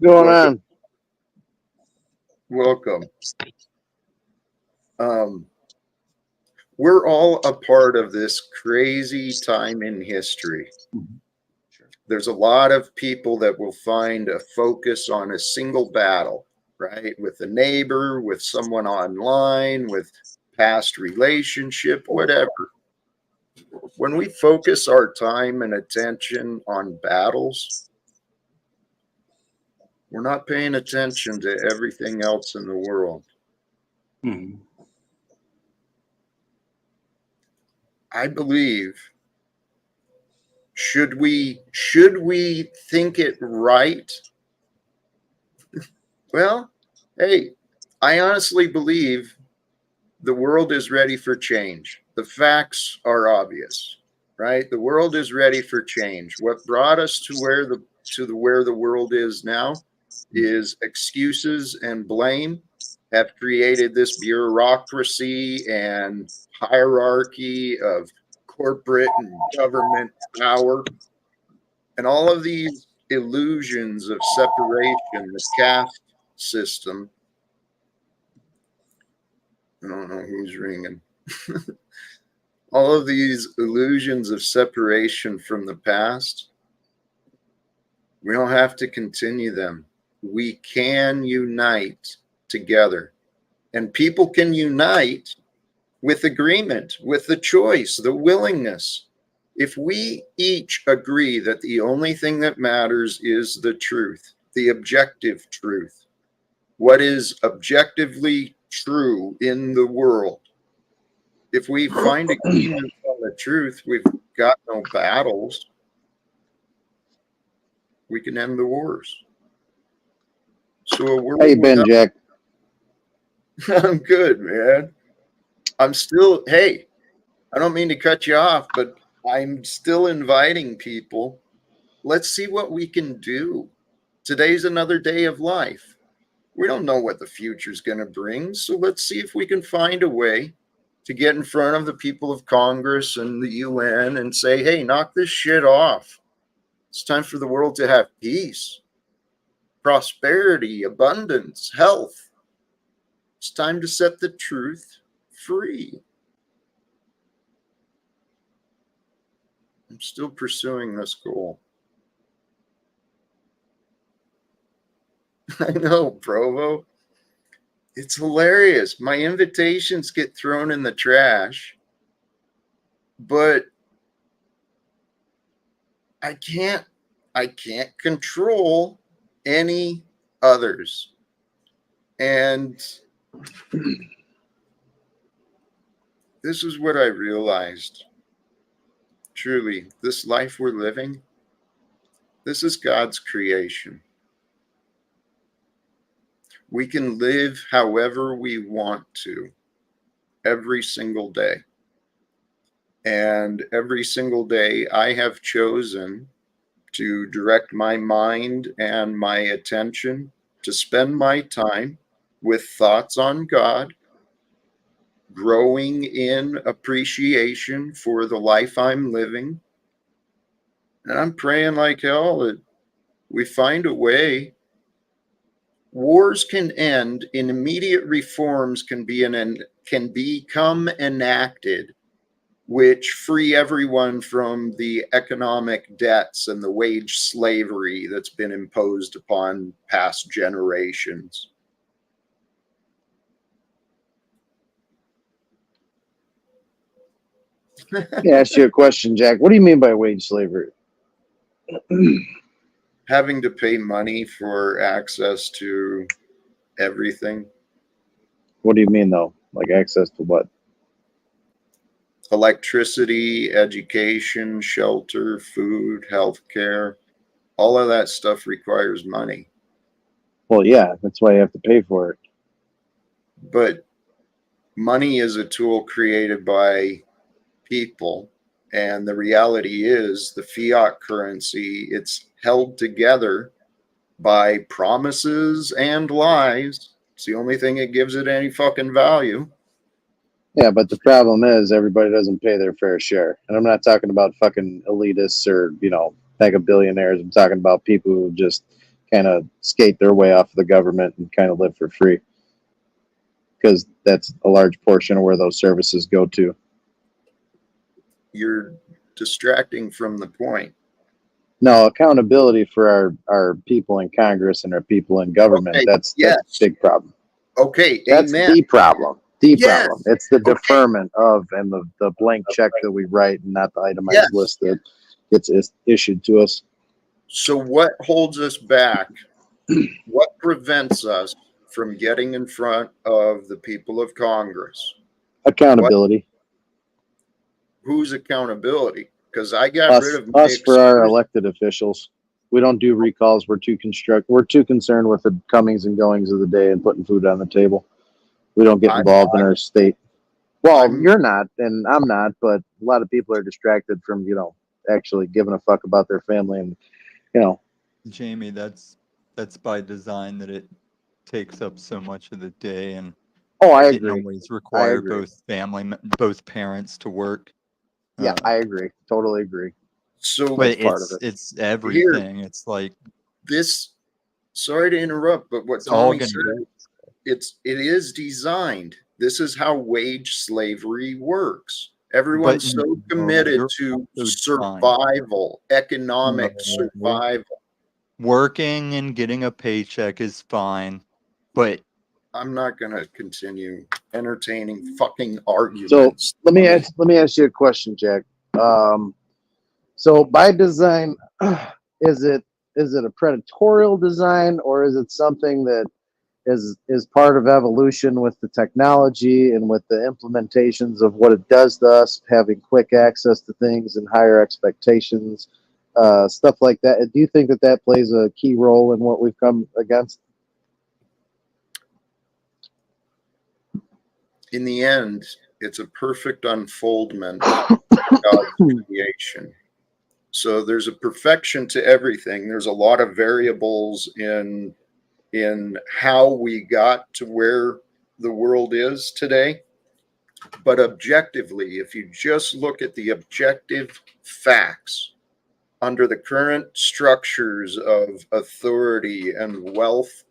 going on?
Welcome. we're all a part of this crazy time in history. There's a lot of people that will find a focus on a single battle, right? With a neighbor, with someone online, with past relationship, whatever. When we focus our time and attention on battles, we're not paying attention to everything else in the world.
Mm-hmm.
I believe, should we think it right? Well, hey, I honestly believe the world is ready for change. The facts are obvious, right? The world is ready for change. What brought us to where the world is now is excuses and blame have created this bureaucracy and hierarchy of corporate and government power, and all of these illusions of separation, the caste system. I don't know who's ringing. All of these illusions of separation from the past, we don't have to continue them. We can unite together. And people can unite with agreement, with the choice, the willingness. If we each agree that the only thing that matters is the truth, the objective truth, what is objectively true in the world, if we find agreement on the truth, we've got no battles. We can end the wars. So a world
how you been, Jack?
I'm good, man. I'm still, hey, I don't mean to cut you off, but I'm still inviting people. Let's see what we can do. Today's another day of life. We don't know what the future's going to bring, so let's see if we can find a way to get in front of the people of Congress and the UN and say, hey, knock this shit off. It's time for the world to have peace, prosperity, abundance, health. It's time to set the truth free. I'm still pursuing this goal. I know, Provo. It's hilarious. My invitations get thrown in the trash, but I can't control any others. And this is what I realized. Truly, this life we're living, this is God's creation. We can live however we want to every single day. And every single day I have chosen to direct my mind and my attention to spend my time with thoughts on God, growing in appreciation for the life I'm living. And I'm praying like hell that we find a way. Wars can end, and immediate reforms can become enacted, which free everyone from the economic debts and the wage slavery that's been imposed upon past generations.
Let me ask you a question, Jack. What do you mean by wage slavery?
Having to pay money for access to everything.
What do you mean, though? Like access to what?
Electricity, education, shelter, food, healthcare. All of that stuff requires money.
Well, yeah, that's why you have to pay for it.
But money is a tool created by people. And the reality is the fiat currency, it's held together by promises and lies. It's the only thing that gives it any fucking value.
Yeah, but the problem is everybody doesn't pay their fair share. And I'm not talking about fucking elitists or, mega billionaires. I'm talking about people who just kind of skate their way off of the government and kind of live for free. Because that's a large portion of where those services go to.
you're distracting from the point.
No, accountability for our people in Congress and our people in government.
Okay,
That's
yes.
a big problem.
Okay,
that's
amen.
the problem. The
Yes.
problem. It's the deferment of and the blank check that we write and not the itemized list that gets issued to us.
So what holds us back? What prevents us from getting in front of the people of Congress?
Accountability.
Whose accountability? Because I got rid of
us for our elected officials. We don't do recalls. We're too concerned with the comings and goings of the day and putting food on the table. We don't get involved in our state. Well, you're not, and I'm not, but a lot of people are distracted from, actually giving a fuck about their family and,
Jamie, that's by design that it takes up so much of the day, and
I
didn't
agree.
always require both parents to work.
Yeah, I agree. Totally agree.
So
but it's everything.
Here,
it's like
this. Sorry to interrupt, but what Tommy said, it is designed. This is how wage slavery works. Everyone's so committed to survival, economic survival.
Working and getting a paycheck is fine, but
I'm not going to continue entertaining fucking arguments.
So let me ask you a question, Jack. So by design, is it a predatorial design, or is it something that is part of evolution with the technology and with the implementations of what it does to us, having quick access to things and higher expectations, stuff like that? Do you think that plays a key role in what we've come against?
In the end, it's a perfect unfoldment of God's creation. So there's a perfection to everything. There's a lot of variables in how we got to where the world is today. But objectively, if you just look at the objective facts under the current structures of authority and wealth,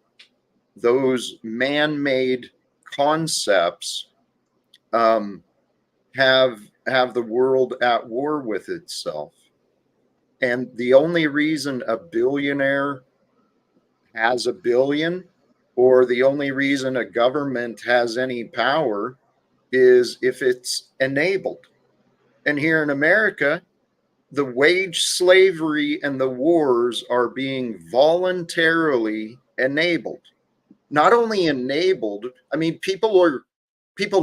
those man-made concepts have the world at war with itself. And the only reason a billionaire has a billion, or the only reason a government has any power, is if it's enabled. And here in America, the wage slavery and the wars are being voluntarily enabled. Not only enabled, I mean, people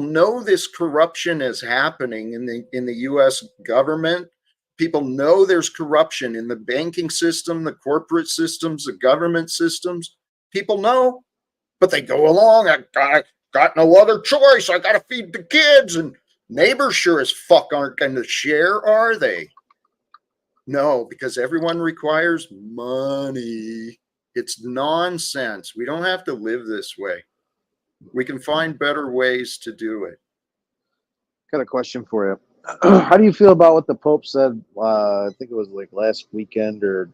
know this corruption is happening in the US government. People know there's corruption in the banking system, the corporate systems, the government systems. People know, but they go along. I got no other choice. I got to feed the kids, and neighbors sure as fuck aren't going to share, are they? No, because everyone requires money. It's nonsense. We don't have to live this way. We can find better ways to do it.
Got a question for you. How do you feel about what the Pope said? I think it was like last weekend or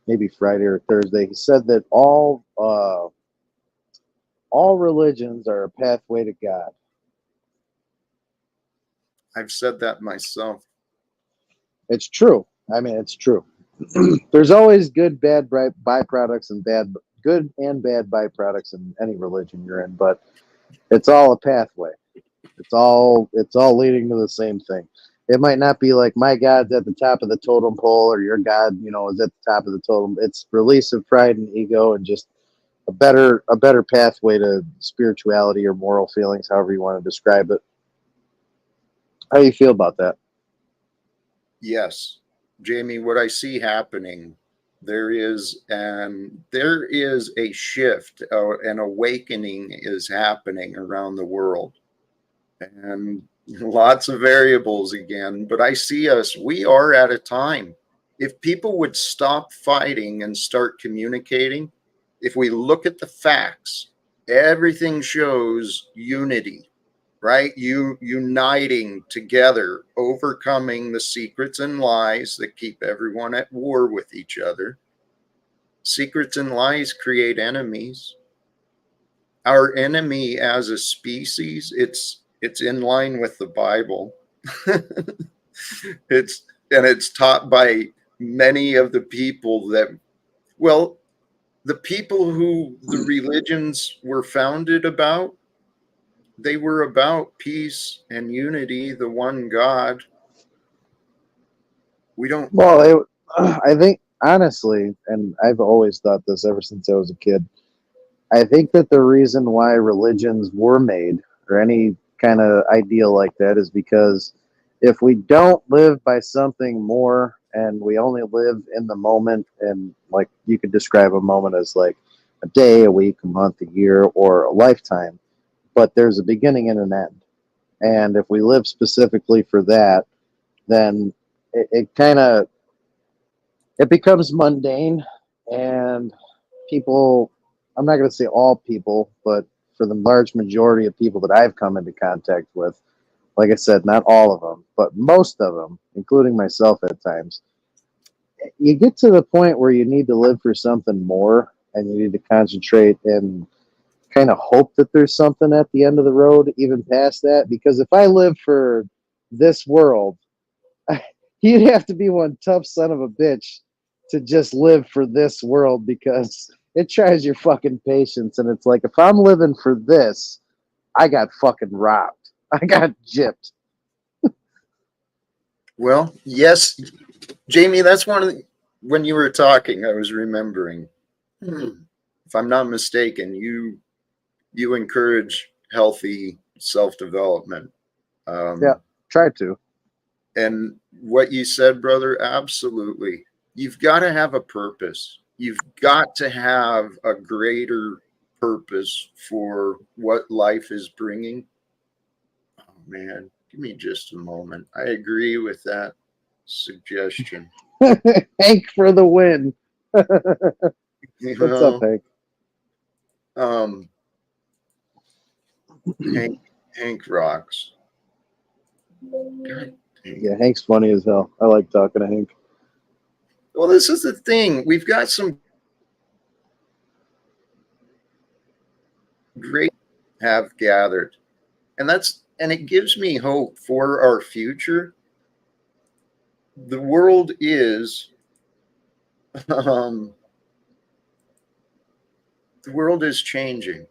maybe Friday or Thursday. He said that all religions are a pathway to God.
I've said that myself.
It's true. I mean, it's true. There's always good, bad byproducts and good and bad byproducts in any religion you're in, but it's all a pathway. It's all leading to the same thing. It might not be like my God's at the top of the totem pole or your God, is at the top of the totem. It's release of pride and ego and just a better pathway to spirituality or moral feelings, however you want to describe it. How do you feel about that?
Yes, Jamie, what I see happening, there is a shift, an awakening is happening around the world. And lots of variables again, but I see we are at a time. If people would stop fighting and start communicating, if we look at the facts, everything shows unity, right? Uniting together, overcoming the secrets and lies that keep everyone at war with each other. Secrets and lies create enemies. Our enemy as a species, it's in line with the Bible. It's taught by many of the people that, well, the people who the religions were founded about, they were about peace and unity, the one God. We don't.
Well, I think, honestly, and I've always thought this ever since I was a kid, I think that the reason why religions were made, or any kind of ideal like that, is because if we don't live by something more and we only live in the moment, and like you could describe a moment as like a day, a week, a month, a year, or a lifetime, but there's a beginning and an end. And if we live specifically for that, then it kind of it becomes mundane, and people, I'm not going to say all people, but for the large majority of people that I've come into contact with, like I said, not all of them, but most of them, including myself at times, you get to the point where you need to live for something more, and you need to concentrate and kind of hope that there's something at the end of the road, even past that. Because if I live for this world, you'd have to be one tough son of a bitch to just live for this world, because it tries your fucking patience. And it's like, if I'm living for this, I got fucking robbed. I got gypped.
Well, yes, Jamie, that's one of the, when you were talking, I was remembering, if I'm not mistaken, you encourage healthy self-development.
Yeah, try to.
And what you said, brother, absolutely. You've got to have a purpose. You've got to have a greater purpose for what life is bringing. Oh, man, give me just a moment. I agree with that suggestion.
Hank for the win.
You
What's
know,
up, Hank?
Hank rocks. God.
Yeah, Hank's funny as hell. I like talking to Hank.
Well, this is the thing. We've got some great have gathered, and it gives me hope for our future. The world is the world is changing.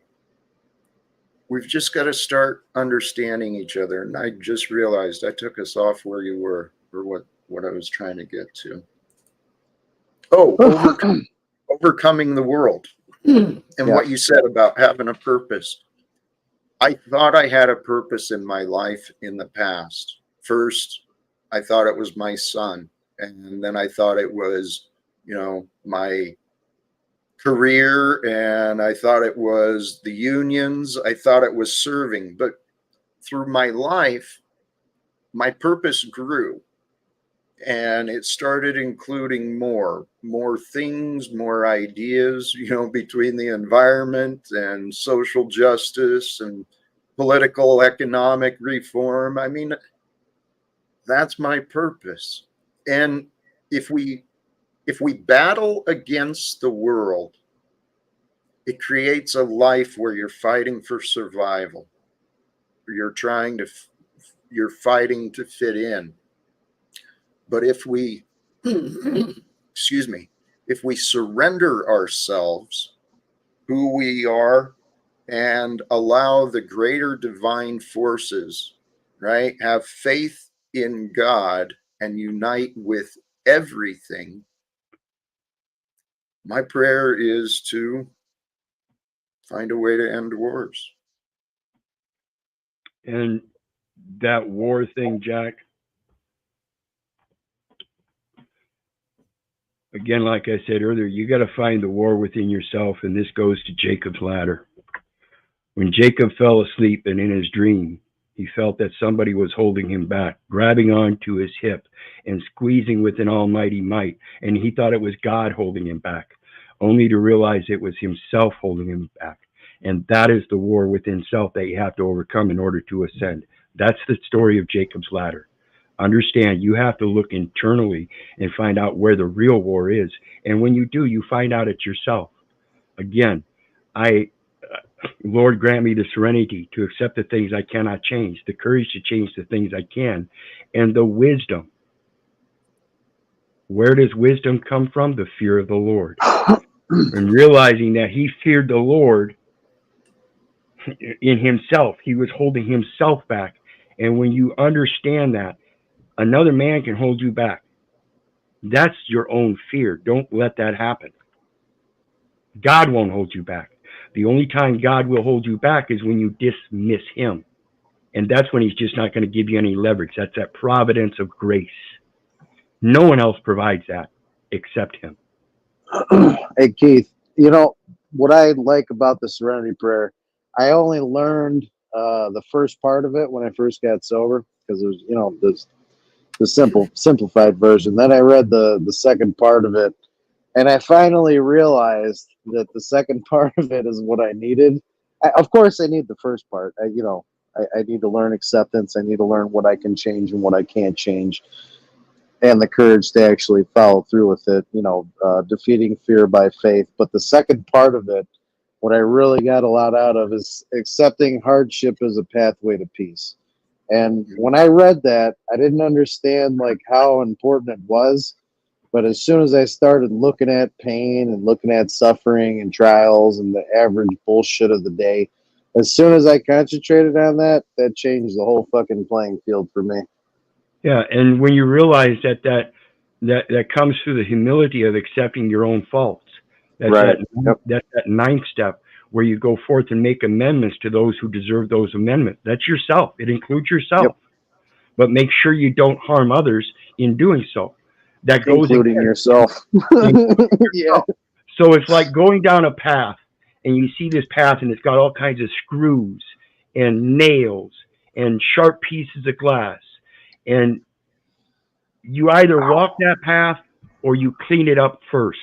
We've just got to start understanding each other. And I just realized I took us off where you were, or what I was trying to get to. Oh, overcoming the world. And what you said about having a purpose. I thought I had a purpose in my life in the past. First, I thought it was my son. And then I thought it was, my career. And I thought it was the unions. I thought it was serving. But through my life, my purpose grew. And it started including more things, more ideas, between the environment and social justice and political economic reform. I mean, that's my purpose. And if we battle against the world, it creates a life where you're fighting for survival. You're fighting to fit in. But if we, excuse me, if we surrender ourselves, who we are, and allow the greater divine forces, right, have faith in God and unite with everything, my prayer is to find a way to end wars.
And that war thing, Jack, again, like I said earlier, you got to find the war within yourself, and this goes to Jacob's ladder. When Jacob fell asleep and in his dream, he felt that somebody was holding him back, grabbing onto his hip and squeezing with an almighty might, and he thought it was God holding him back, only to realize it was himself holding him back. And that is the war within self that you have to overcome in order to ascend. That's the story of Jacob's ladder. Understand, you have to look internally and find out where the real war is. And when you do, you find out it's yourself. Again, Lord, grant me the serenity to accept the things I cannot change, the courage to change the things I can, and the wisdom. Where does wisdom come from? The fear of the Lord. And realizing that he feared the Lord in himself. He was holding himself back. And when you understand that, another man can hold you back. That's your own fear. Don't let that happen. God won't hold you back. The only time God will hold you back is when you dismiss him. And that's when he's just not going to give you any leverage. That's that providence of grace. No one else provides that except him.
Hey, Keith, you know, what I like about the Serenity Prayer, I only learned the first part of it when I first got sober, because it was, you know, the simplified version. Then I read the second part of it, and I finally realized that the second part of it is what I needed. Of course, I need the first part. I need to learn acceptance. I need to learn what I can change and what I can't change, and the courage to actually follow through with it, you know, defeating fear by faith. But the second part of it, what I really got a lot out of, is accepting hardship as a pathway to peace. And when I read that, I didn't understand like how important it was. But as soon as I started looking at pain and looking at suffering and trials and the average bullshit of the day, as soon as I concentrated on that, that changed the whole fucking playing field for me.
Yeah, and when you realize that comes through the humility of accepting your own faults. That's
right.
That's that ninth step where you go forth and make amendments to those who deserve those amendments. That's yourself. It includes yourself. Yep. But make sure you don't harm others in doing so. That goes
including
again.
Yourself. Yeah.
So it's like going down a path and you see this path and it's got all kinds of screws and nails and sharp pieces of glass. And you either walk that path or you clean it up first.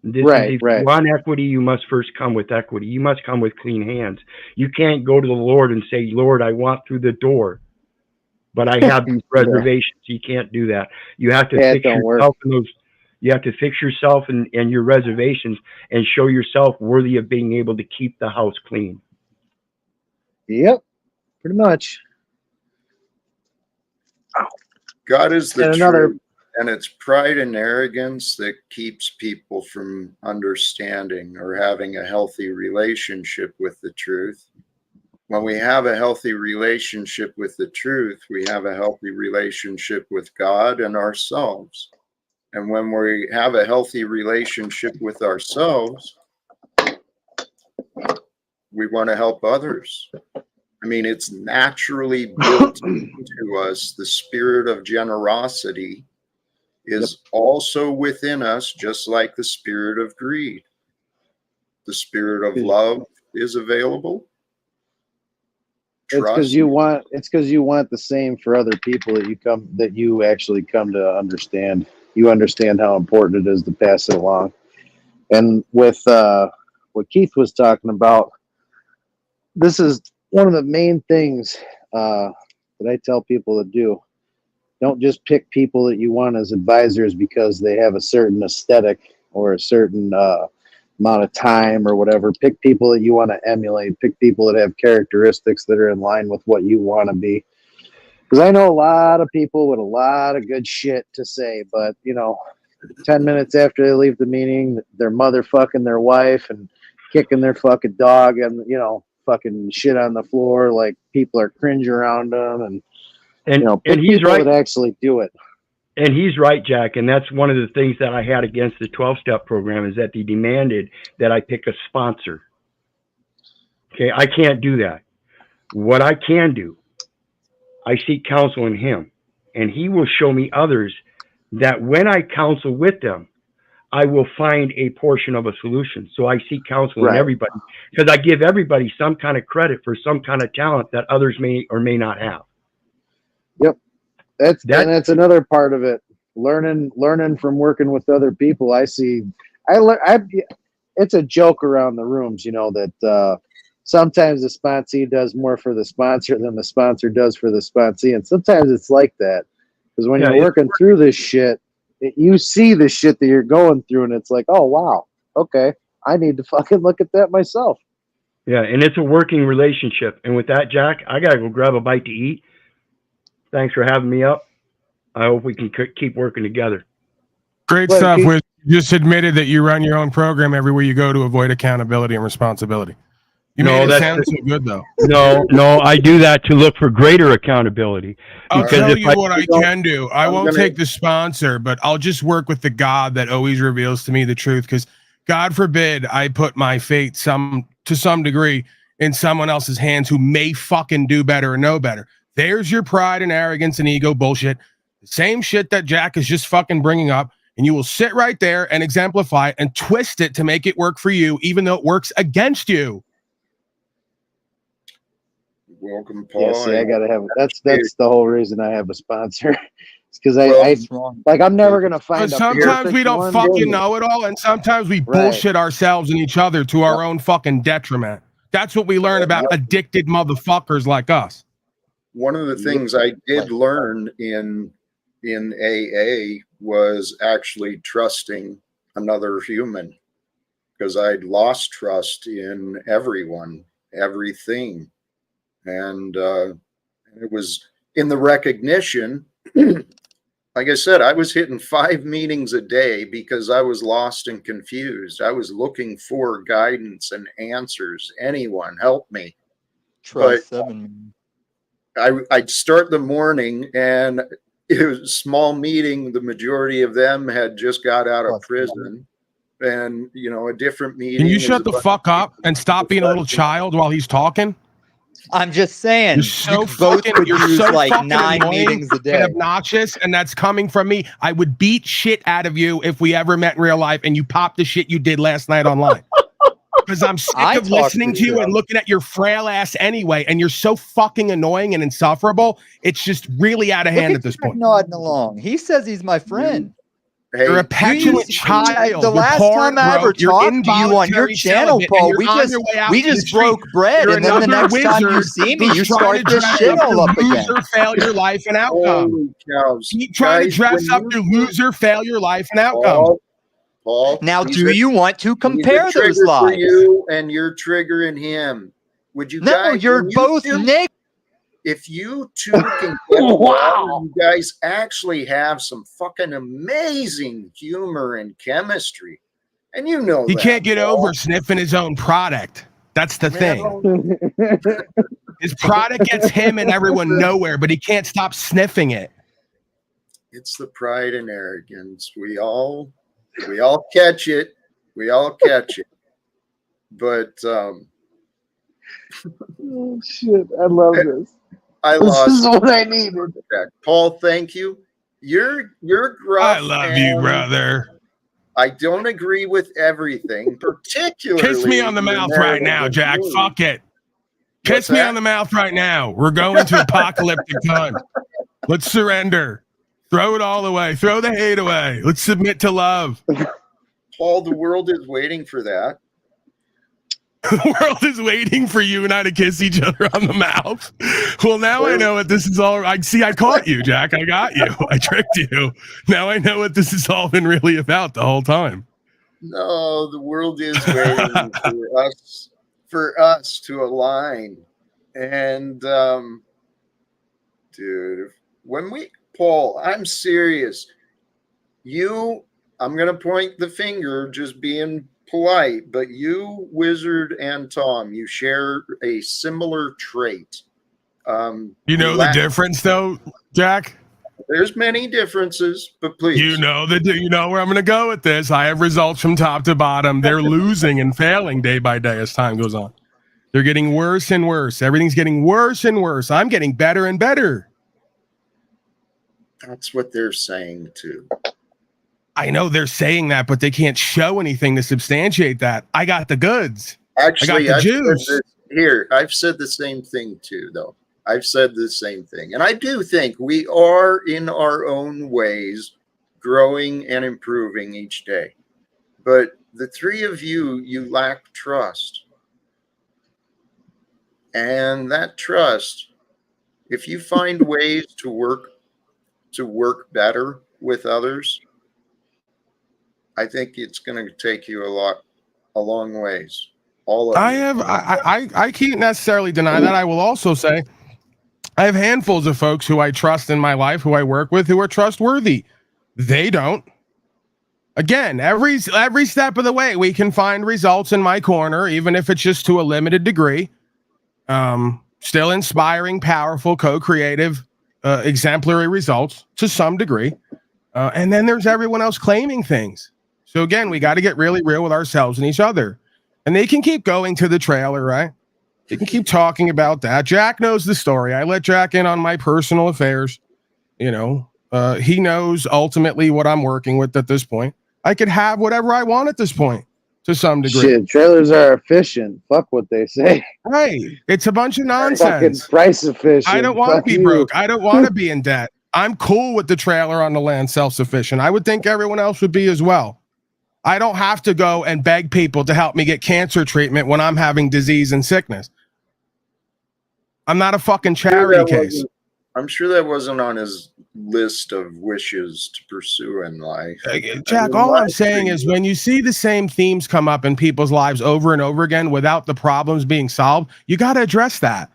If you want equity, you must first come with equity. You must come with clean hands. You can't go to the Lord and say, Lord, I want through the door, but I have these reservations. You can't do that. You have to fix yourself in those. You have to fix yourself and your reservations and show yourself worthy of being able to keep the house clean.
Yep, pretty much.
God is the truth, and it's pride and arrogance that keeps people from understanding or having a healthy relationship with the truth. When we have a healthy relationship with the truth, we have a healthy relationship with God and ourselves. And when we have a healthy relationship with ourselves, we want to help others. I mean, it's naturally built into us. The spirit of generosity is also within us, just like the spirit of greed. The spirit of love is available.
It's because you want the same for other people that you actually come to understand. You understand how important it is to pass it along. And with what Keith was talking about, this is one of the main things that I tell people to do. Don't just pick people that you want as advisors because they have a certain aesthetic or a certain amount of time or whatever. Pick people that you want to emulate. Pick people that have characteristics that are in line with what you want to be. Because I know a lot of people with a lot of good shit to say, but, 10 minutes after they leave the meeting, they're motherfucking their wife and kicking their fucking dog and, fucking shit on the floor, like people are cringe around them, and he's right. That actually do it.
And he's right, Jack. And that's one of the things that I had against the 12-step program, is that they demanded that I pick a sponsor. Okay, I can't do that. What I can do, I seek counsel in him, and he will show me others that when I counsel with them, I will find a portion of a solution. So I seek counsel in everybody, because I give everybody some kind of credit for some kind of talent that others may or may not have.
Yep. That's another part of it. Learning from working with other people. It's a joke around the rooms, that sometimes the sponsee does more for the sponsor than the sponsor does for the sponsee. And sometimes it's like that, because when you're working through this shit, you see the shit that you're going through, and it's like, oh, wow, okay, I need to fucking look at that myself.
Yeah, and it's a working relationship. And with that, Jack, I gotta go grab a bite to eat. Thanks for having me up. I hope we can keep working together.
Great stuff. You just admitted that you run your own program everywhere you go to avoid accountability and responsibility. You made it sound so good, though.
No, I do that to look for greater accountability.
I'll tell you what I can do. I won't take the sponsor, but I'll just work with the God that always reveals to me the truth. Because God forbid I put my fate to some degree in someone else's hands who may fucking do better or know better. There's your pride and arrogance and ego bullshit. The same shit that Jack is just fucking bringing up. And you will sit right there and exemplify it and twist it to make it work for you, even though it works against you.
Welcome, Paul.
Yeah, see, I gotta have that's the whole reason I have a sponsor. It's because I'm never gonna find.
Sometimes we don't fucking know it all, and sometimes we bullshit ourselves and each other to our own fucking detriment. That's what we learn about addicted motherfuckers like us.
One of the things I did learn in AA was actually trusting another human, because I'd lost trust in everyone, everything. And it was in the recognition. Like I said, I was hitting 5 meetings a day because I was lost and confused. I was looking for guidance and answers. Anyone help me.
Trust
but
7.
I'd start the morning, and it was a small meeting. The majority of them had just got out of prison. And, a different meeting.
Can you shut the fuck up and stop being a little child while he's talking?
I'm just saying,
you're so fucking
like 9 meetings a day.
And obnoxious, and that's coming from me. I would beat shit out of you if we ever met in real life and you popped the shit you did last night online. Because I'm sick of listening to you and looking at your frail ass anyway, and you're so fucking annoying and insufferable. It's just really out of hand at this point.
Nodding along. He says he's my friend.
Hey,
you're a petulant child.
The last time I ever talked to you on your channel, Paul, we just broke bread, and then the next time you see me, you start this shit all up again.
Loser, failure, life, and outcome. Keep trying to dress up your loser, failure, life, and outcome.
Paul,
now, do you want to compare those lives?
You and you're triggering him. Would you?
No,
guys,
you're both Nick.
If you two can get along, you guys actually have some fucking amazing humor and chemistry. And
he can't get over sniffing his own product. That's the thing. His product gets him and everyone nowhere, but he can't stop sniffing it.
It's the pride and arrogance. We all catch it. We all catch it. But
oh shit, I love this.
This
is what I needed.
Paul, thank you. You're gruff.
I love you, brother.
I don't agree with everything, particularly.
Kiss me on the mouth right now, Jack. Fuck it. Kiss me on the mouth right now. We're going to apocalyptic time. Let's surrender. Throw it all away. Throw the hate away. Let's submit to love.
Paul, the world is waiting for that.
The world is waiting for you and I to kiss each other on the mouth. Well, now I know what this is all. I caught you, Jack. I got you. I tricked you. Now I know what this has all been really about the whole time.
No, the world is waiting for us to align. And dude, Paul, I'm serious. I'm gonna point the finger, just being polite, but you, Wizard, and Tom, you share a similar trait.
You know the difference, though, Jack?
There's many differences, but please.
You know where I'm going to go with this. I have results from top to bottom. They're losing and failing day by day as time goes on. They're getting worse and worse. Everything's getting worse and worse. I'm getting better and better.
That's what they're saying, too.
I know they're saying that, but they can't show anything to substantiate that. I got the goods.
Actually,
I got the juice.
I've said the same thing too, though. I've said the same thing. And I do think we are, in our own ways, growing and improving each day. But the three of you lack trust. And that trust, if you find ways to work better with others, I think it's going to take you a long ways. All of
I can't necessarily deny that. I will also say I have handfuls of folks who I trust in my life, who I work with, who are trustworthy. They don't. Again, every step of the way, we can find results in my corner, even if it's just to a limited degree. Still inspiring, powerful, co-creative, exemplary results to some degree. And then there's everyone else claiming things. So again, we got to get really real with ourselves and each other. And they can keep going to the trailer, right? They can keep talking about that. Jack knows the story. I let Jack in on my personal affairs. You know, he knows ultimately what I'm working with at this point. I could have whatever I want at this point to some degree.
Shit, trailers are efficient. Fuck what they say.
Right. It's a bunch of nonsense.
Fucking price efficient.
I don't want to be broke. I don't want to be in debt. I'm cool with the trailer on the land, self-sufficient. I would think everyone else would be as well. I don't have to go and beg people to help me get cancer treatment when I'm having disease and sickness. I'm not a fucking charity case.
I'm sure that wasn't on his list of wishes to pursue in life.
Jack, all I'm saying is when you see the same themes come up in people's lives over and over again without the problems being solved, you got to address that.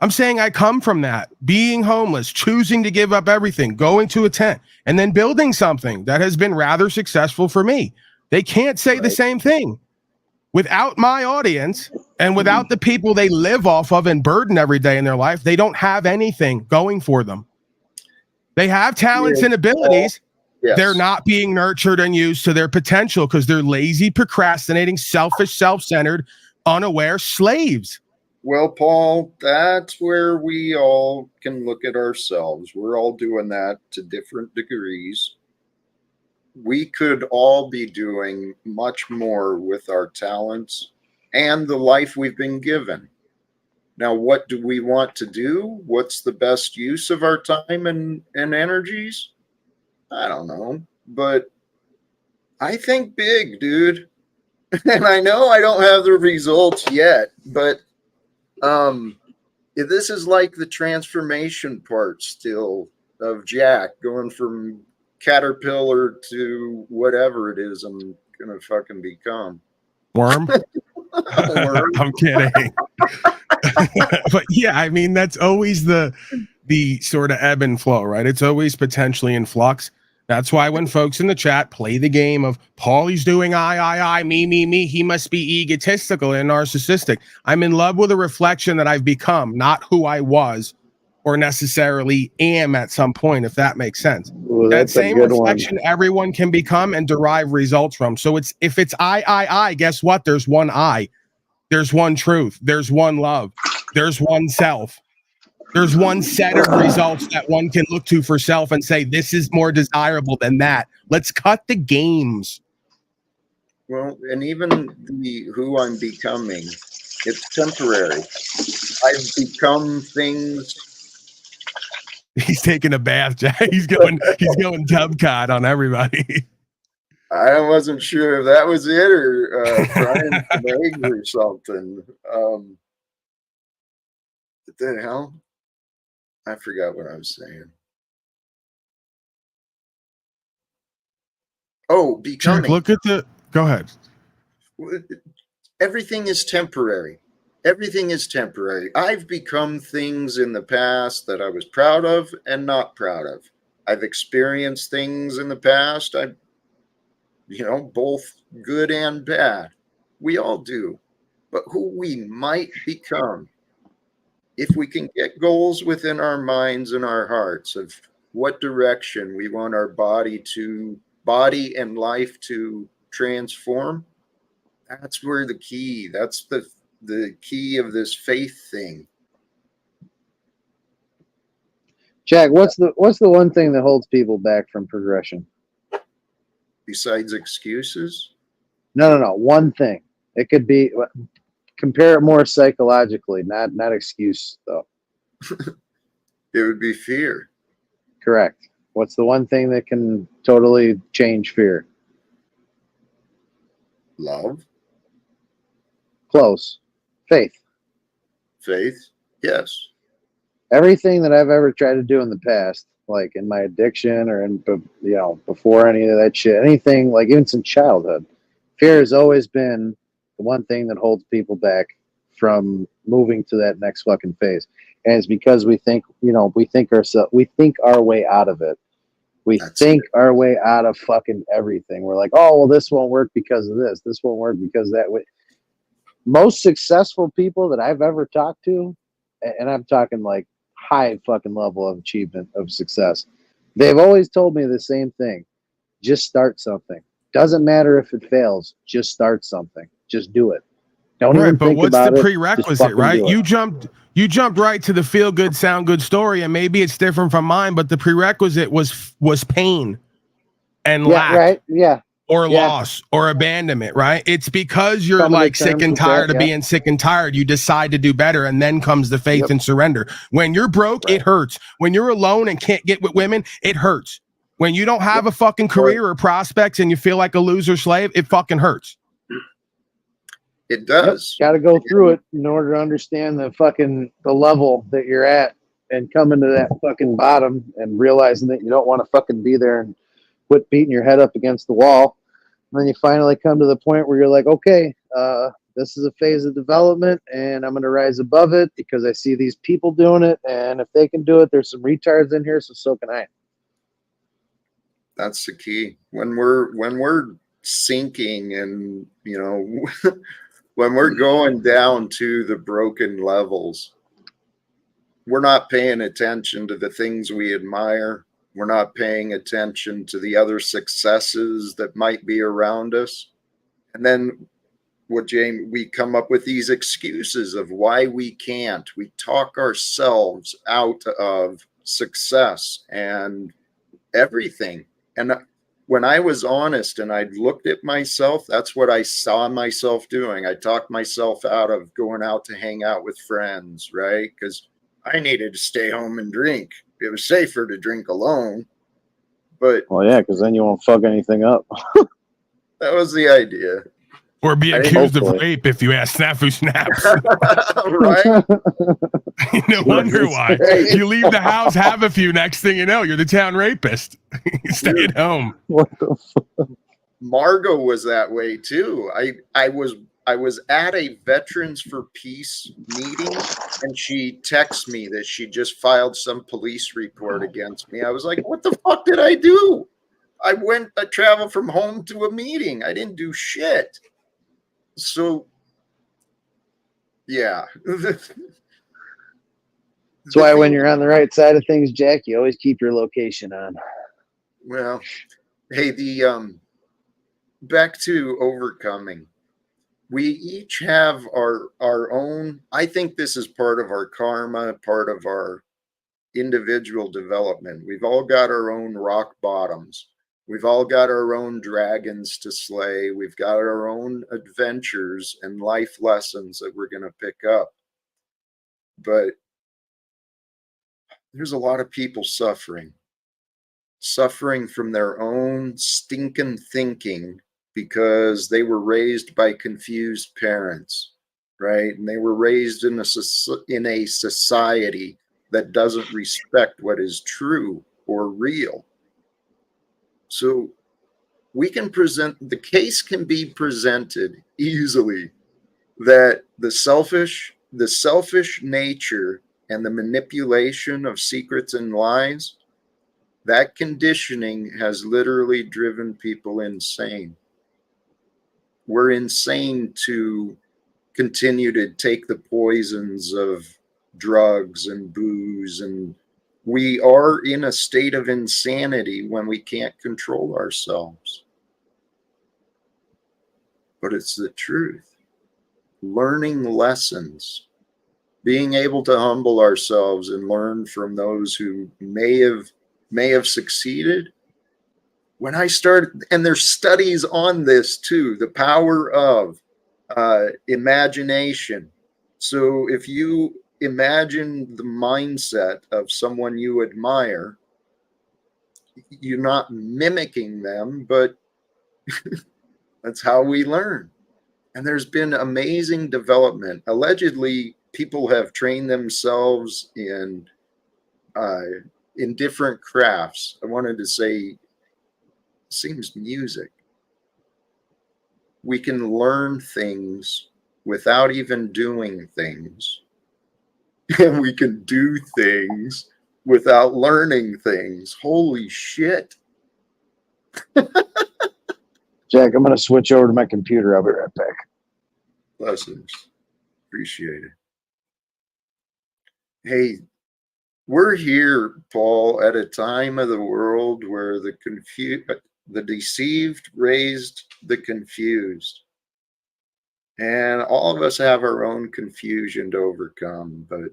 I'm saying I come from that, being homeless, choosing to give up everything, going to a tent, and then building something that has been rather successful for me. They can't say the same thing. Without my audience and without the people they live off of and burden every day in their life, they don't have anything going for them. They have talents and abilities.
Yes.
They're not being nurtured and used to their potential because they're lazy, procrastinating, selfish, self-centered, unaware slaves.
Well, Paul, that's where we all can look at ourselves. We're all doing that to different degrees. We could all be doing much more with our talents and the life we've been given. Now, what do we want to do? What's the best use of our time and energies? I don't know, but I think big, dude. And I know I don't have the results yet, but this is like the transformation part still of Jack going from caterpillar to whatever it is I'm gonna fucking become.
Worm? I'm kidding. But yeah, I mean, that's always the sort of ebb and flow, right? It's always potentially in flux. That's why when folks in the chat play the game of Paulie's doing I, me, he must be egotistical and narcissistic. I'm in love with a reflection that I've become, not who I was or necessarily am at some point, if that makes sense.
Ooh,
that same reflection
one.
Everyone can become and derive results from. So if it's I, guess what? There's one I. There's one truth. There's one love. There's one self. There's one set of results that one can look to for self and say, this is more desirable than that. Let's cut the games.
Well, and even who I'm becoming, it's temporary. I've become things.
He's taking a bath, Jack. He's going Talcott on everybody.
I wasn't sure if that was it or trying to make or something. What the hell? I forgot what I was saying. Oh, becoming.
Jack, look at go ahead.
Everything is temporary. Everything is temporary. I've become things in the past that I was proud of and not proud of. I've experienced things in the past. Both good and bad. We all do. But who we might become, if we can get goals within our minds and our hearts of what direction we want our body and life to transform, that's where the key, that's the key of this faith thing.
Jack, what's the one thing that holds people back from progression?
Besides excuses?
No. One thing. It could be, compare it more psychologically, not excuse though.
It would be fear.
Correct. What's the one thing that can totally change fear?
Love.
Close. Faith.
Faith. Yes.
Everything that I've ever tried to do in the past, like in my addiction or before any of that shit, anything, like even since childhood, fear has always been the one thing that holds people back from moving to that next fucking phase. And it's because we think our way out of it. We think our way out of fucking everything. We're like, oh, well, this won't work because of this. This won't work because that way. Most successful people that I've ever talked to, and I'm talking like high fucking level of achievement of success, they've always told me the same thing. Just start something. Doesn't matter if it fails. Just start something. Just do it. Don't even think about it.
But what's the prerequisite, right? You jumped right to the feel good, sound good story, and maybe it's different from mine, but the prerequisite was pain and lack,
right? Yeah.
Or loss or abandonment, right? It's because you're like sick and tired of being sick and tired. You decide to do better, and then comes the faith and surrender. When you're broke, it hurts. When you're alone and can't get with women, it hurts. When you don't have a fucking career or prospects and you feel like a loser slave, it fucking hurts.
It does.
Got to go through it in order to understand the level that you're at and coming to that fucking bottom and realizing that you don't want to fucking be there and quit beating your head up against the wall. And then you finally come to the point where you're like, okay, this is a phase of development and I'm going to rise above it because I see these people doing it. And if they can do it, there's some retards in here. So can I.
That's the key. When we're sinking and, when we're going down to the broken levels, we're not paying attention to the things we admire. We're not paying attention to the other successes that might be around us. And then we come up with these excuses of why we can't. We talk ourselves out of success and everything. And when I was honest and I looked at myself, that's what I saw myself doing. I talked myself out of going out to hang out with friends, right? Because I needed to stay home and drink. It was safer to drink alone. But
well, yeah, because then you won't fuck anything up.
That was the idea.
Or be accused of rape if you ask Snafu Snaps.
Right?
No wonder why. You leave the house, have a few, next thing you know, you're the town rapist. Stay at home.
What the fuck?
Margot was that way too. I was at a Veterans for Peace meeting and she texted me that she just filed some police report against me. I was like, what the fuck did I do? I traveled from home to a meeting. I didn't do shit. So, yeah.
That's why when you're on the right side of things, Jack, you always keep your location on.
Well, hey, back to overcoming. We each have our own, I think this is part of our karma, part of our individual development. We've all got our own rock bottoms. We've all got our own dragons to slay. We've got our own adventures and life lessons that we're going to pick up. But there's a lot of people suffering from their own stinking thinking because they were raised by confused parents, right? And they were raised in a society that doesn't respect what is true or real. So the case can be presented easily that the selfish nature and the manipulation of secrets and lies, that conditioning has literally driven people insane. We're insane to continue to take the poisons of drugs and booze, and we are in a state of insanity when we can't control ourselves. But it's the truth. Learning lessons, being able to humble ourselves and learn from those who may have succeeded. When I started, and there's studies on this too, the power of imagination. So if you imagine the mindset of someone you admire, you're not mimicking them, but that's how we learn. And there's been amazing development. Allegedly, people have trained themselves in different crafts. I wanted to say, seems music. we can learn things without even doing things. And we can do things without learning things. Holy shit.
Jack, I'm going to switch over to my computer. I'll be right back.
Blessings. Appreciate it. Hey, we're here, Paul, at a time of the world where the deceived raised the confused. And all of us have our own confusion to overcome, but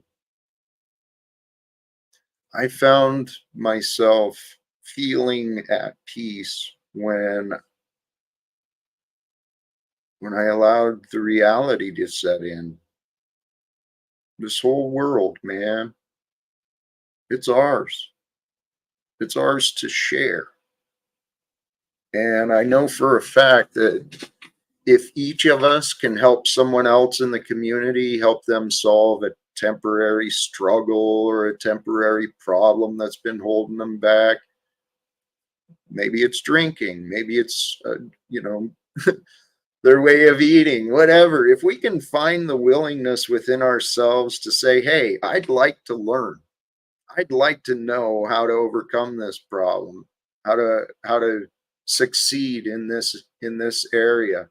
I found myself feeling at peace when I allowed the reality to set in. This whole world, man, it's ours. It's ours to share. And I know for a fact that if each of us can help someone else in the community, help them solve a temporary struggle or a temporary problem that's been holding them back, maybe it's drinking, maybe it's, their way of eating, whatever. If we can find the willingness within ourselves to say, hey, I'd like to learn. I'd like to know how to overcome this problem, how to succeed in this area.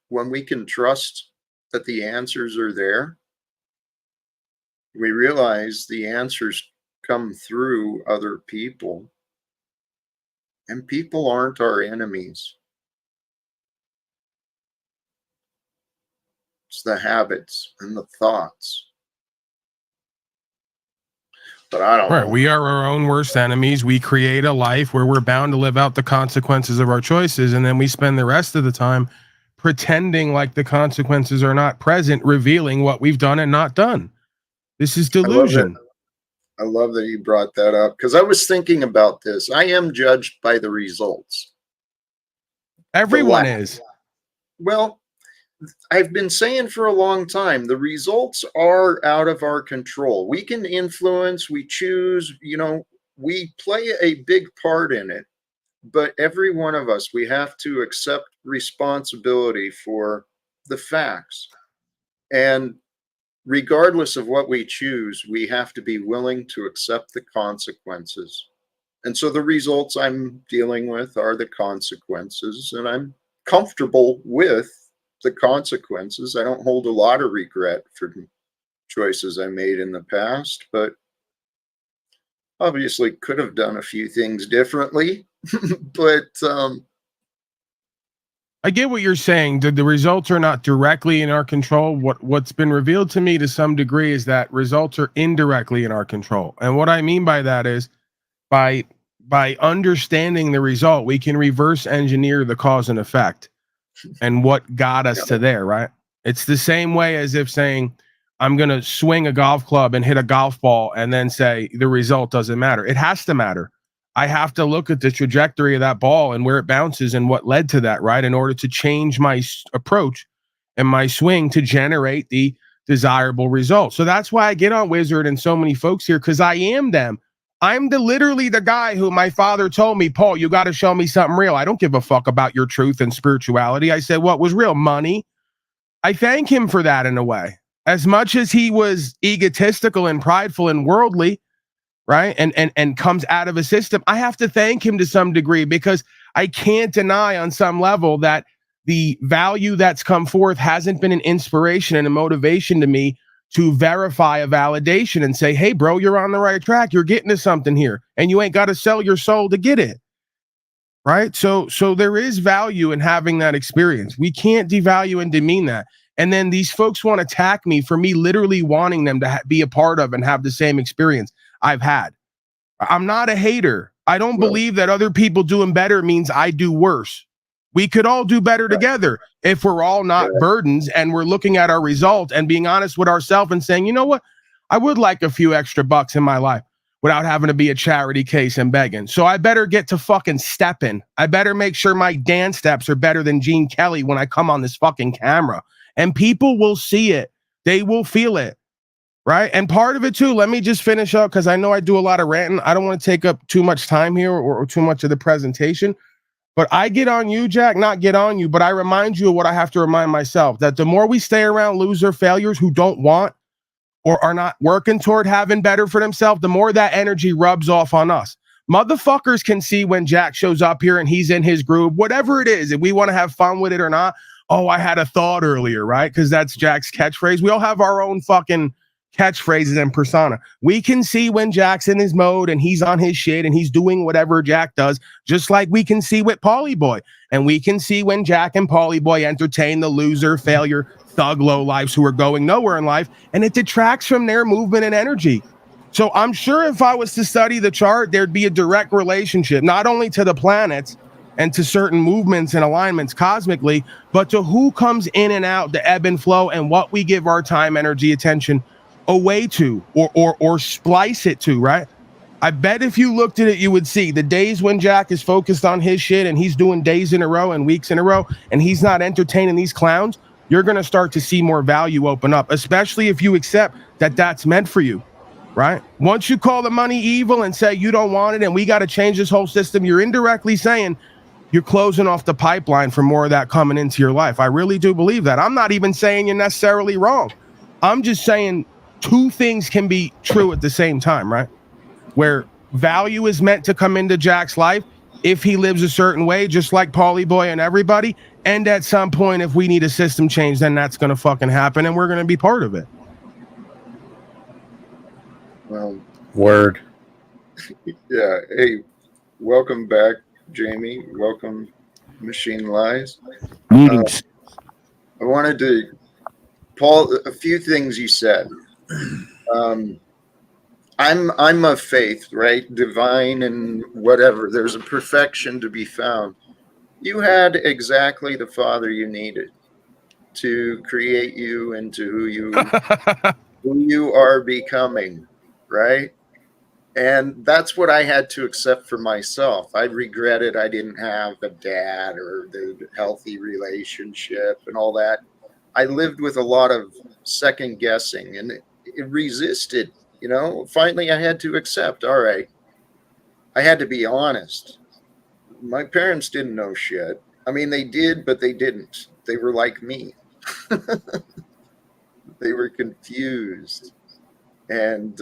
When we can trust that the answers are there, we realize the answers come through other people, and people aren't our enemies. It's the habits and the thoughts. But I don't know.
We are our own worst enemies. We create a life where we're bound to live out the consequences of our choices, and then we spend the rest of the time pretending like the consequences are not present, revealing what we've done and not done. This is delusion.
I love that you brought that up, because I was thinking about this. I am judged by the results.
Everyone is.
Well, I've been saying for a long time, the results are out of our control. We can influence, we choose, we play a big part in it. But every one of us, we have to accept responsibility for the facts. And regardless of what we choose, we have to be willing to accept the consequences. And so the results I'm dealing with are the consequences, and I'm comfortable with the consequences. I don't hold a lot of regret for choices I made in the past, but obviously could have done a few things differently. But
I get what you're saying. The results are not directly in our control. What's been revealed to me to some degree is that results are indirectly in our control. And what I mean by that is by understanding the result, we can reverse engineer the cause and effect and what got us to there, right? It's the same way as if saying, I'm going to swing a golf club and hit a golf ball and then say the result doesn't matter. It has to matter. I have to look at the trajectory of that ball and where it bounces and what led to that, right? In order to change my approach and my swing to generate the desirable result. So that's why I get on Wizard and so many folks here, because I am them. I'm literally the guy who my father told me, Paul, you got to show me something real. I don't give a fuck about your truth and spirituality. I said, what was real? Money. I thank him for that in a way. As much as he was egotistical and prideful and worldly, right? And comes out of a system, I have to thank him to some degree, because I can't deny on some level that the value that's come forth hasn't been an inspiration and a motivation to me to verify a validation and say, hey, bro, you're on the right track. You're getting to something here, and you ain't got to sell your soul to get it. Right. So there is value in having that experience. We can't devalue and demean that. And then these folks want to attack me for me literally wanting them to be a part of and have the same experience I've had. I'm not a hater. I don't believe that other people doing better means I do worse. We could all do better together if we're all not burdens and we're looking at our result and being honest with ourselves and saying, you know what? I would like a few extra bucks in my life without having to be a charity case and begging. So I better get to fucking stepping. I better make sure my dance steps are better than Gene Kelly when I come on this fucking camera. And people will see it. They will feel it. Right. And part of it too, let me just finish up, because I know I do a lot of ranting. I don't want to take up too much time here or too much of the presentation. But I get on you, Jack, not get on you, but I remind you of what I have to remind myself, that the more we stay around loser failures who don't want or are not working toward having better for themselves, the more that energy rubs off on us. Motherfuckers can see when Jack shows up here and he's in his groove, whatever it is, if we want to have fun with it or not. Oh, I had a thought earlier, right? Because that's Jack's catchphrase. We all have our own fucking catchphrases and persona. We can see when Jack's in his mode and he's on his shit and he's doing whatever Jack does, just like we can see with Pauly Boy. And we can see when Jack and Pauly Boy entertain the loser, failure, thug lowlifes who are going nowhere in life, and it detracts from their movement and energy. So I'm sure if I was to study the chart, there'd be a direct relationship, not only to the planets and to certain movements and alignments cosmically, but to who comes in and out, the ebb and flow, and what we give our time, energy, attention away to, or splice it to, right? I bet if you looked at it, you would see the days when Jack is focused on his shit and he's doing days in a row and weeks in a row and he's not entertaining these clowns, you're going to start to see more value open up, especially if you accept that that's meant for you, right? Once you call the money evil and say you don't want it and we got to change this whole system, you're indirectly saying you're closing off the pipeline for more of that coming into your life. I really do believe that. I'm not even saying you're necessarily wrong. I'm just saying two things can be true at the same time, right? Where value is meant to come into Jack's life if he lives a certain way, just like Pauly Boy and everybody. And at some point, if we need a system change, then that's going to fucking happen and we're going to be part of it.
Well,
word.
Yeah. Hey, welcome back, Jamie. Welcome, Machine Lies.
Meetings.
I wanted to, Paul, a few things you said. I'm of faith, right? Divine and whatever. There's a perfection to be found. You had exactly the father you needed to create you into who you are becoming, right? And that's what I had to accept for myself. I regretted I didn't have a dad or the healthy relationship and all that. I lived with a lot of second guessing and it resisted, you know. Finally, I had to accept, all right, I had to be honest. My parents didn't know shit. I mean, they did, but they didn't. They were like me. They were confused. And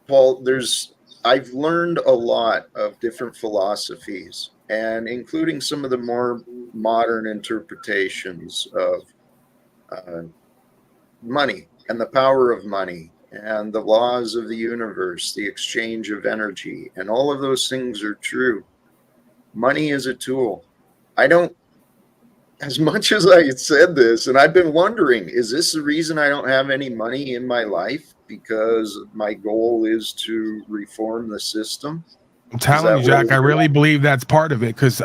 Paul, I've learned a lot of different philosophies, and including some of the more modern interpretations of money and the power of money and the laws of the universe, the exchange of energy, and all of those things are true. Money is a tool. I don't, as much as I said this, and I've been wondering, is this the reason I don't have any money in my life? Because my goal is to reform the system?
I'm telling you, Jack, I really believe that's part of it. Because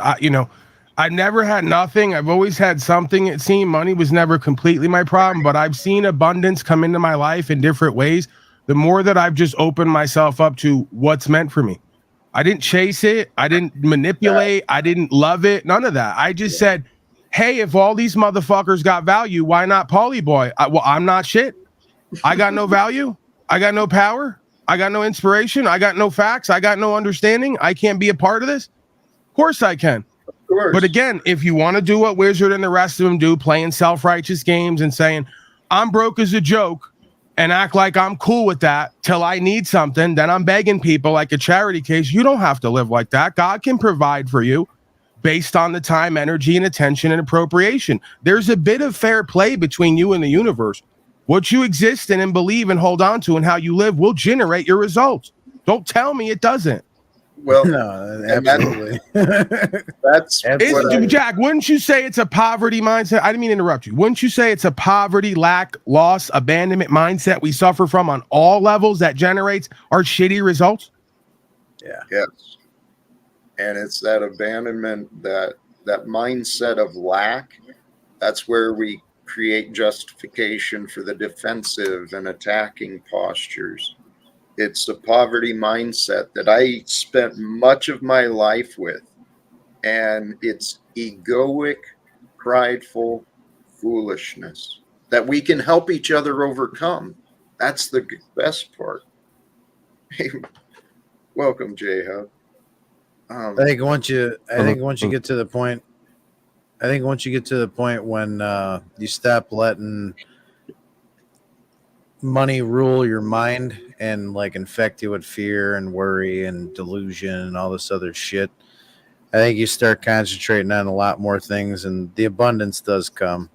I never had nothing. I've always had something. It seemed money was never completely my problem, but I've seen abundance come into my life in different ways. The more that I've just opened myself up to what's meant for me. I didn't chase it. I didn't manipulate. I didn't love it. None of that. I just said, hey, if all these motherfuckers got value, why not Pauly Boy? Well, I'm not shit. I got no value. I got no power. I got no inspiration. I got no facts. I got no understanding. I can't be a part of this. Of course I can.
Of course.
But again, if you want to do what Wizard and the rest of them do, playing self-righteous games and saying, I'm broke as a joke, and act like I'm cool with that till I need something, then I'm begging people like a charity case. You don't have to live like that. God can provide for you based on the time, energy, and attention and appropriation. There's a bit of fair play between you and the universe. What you exist in and believe and hold on to and how you live will generate your results. Don't tell me it doesn't.
Well,
no, absolutely.
Jack, wouldn't you say it's a poverty mindset? I didn't mean to interrupt you. Wouldn't you say it's a poverty, lack, loss, abandonment mindset we suffer from on all levels that generates our shitty results?
Yeah.
Yes. And it's that abandonment, that mindset of lack. That's where we create justification for the defensive and attacking postures. It's a poverty mindset that I spent much of my life with. And it's egoic, prideful foolishness that we can help each other overcome. That's the best part. Hey, welcome, J-Hub.
I think once you get to the point, when you stop letting money rule your mind and like infect you with fear and worry and delusion and all this other shit, I think you start concentrating on a lot more things, and the abundance does come.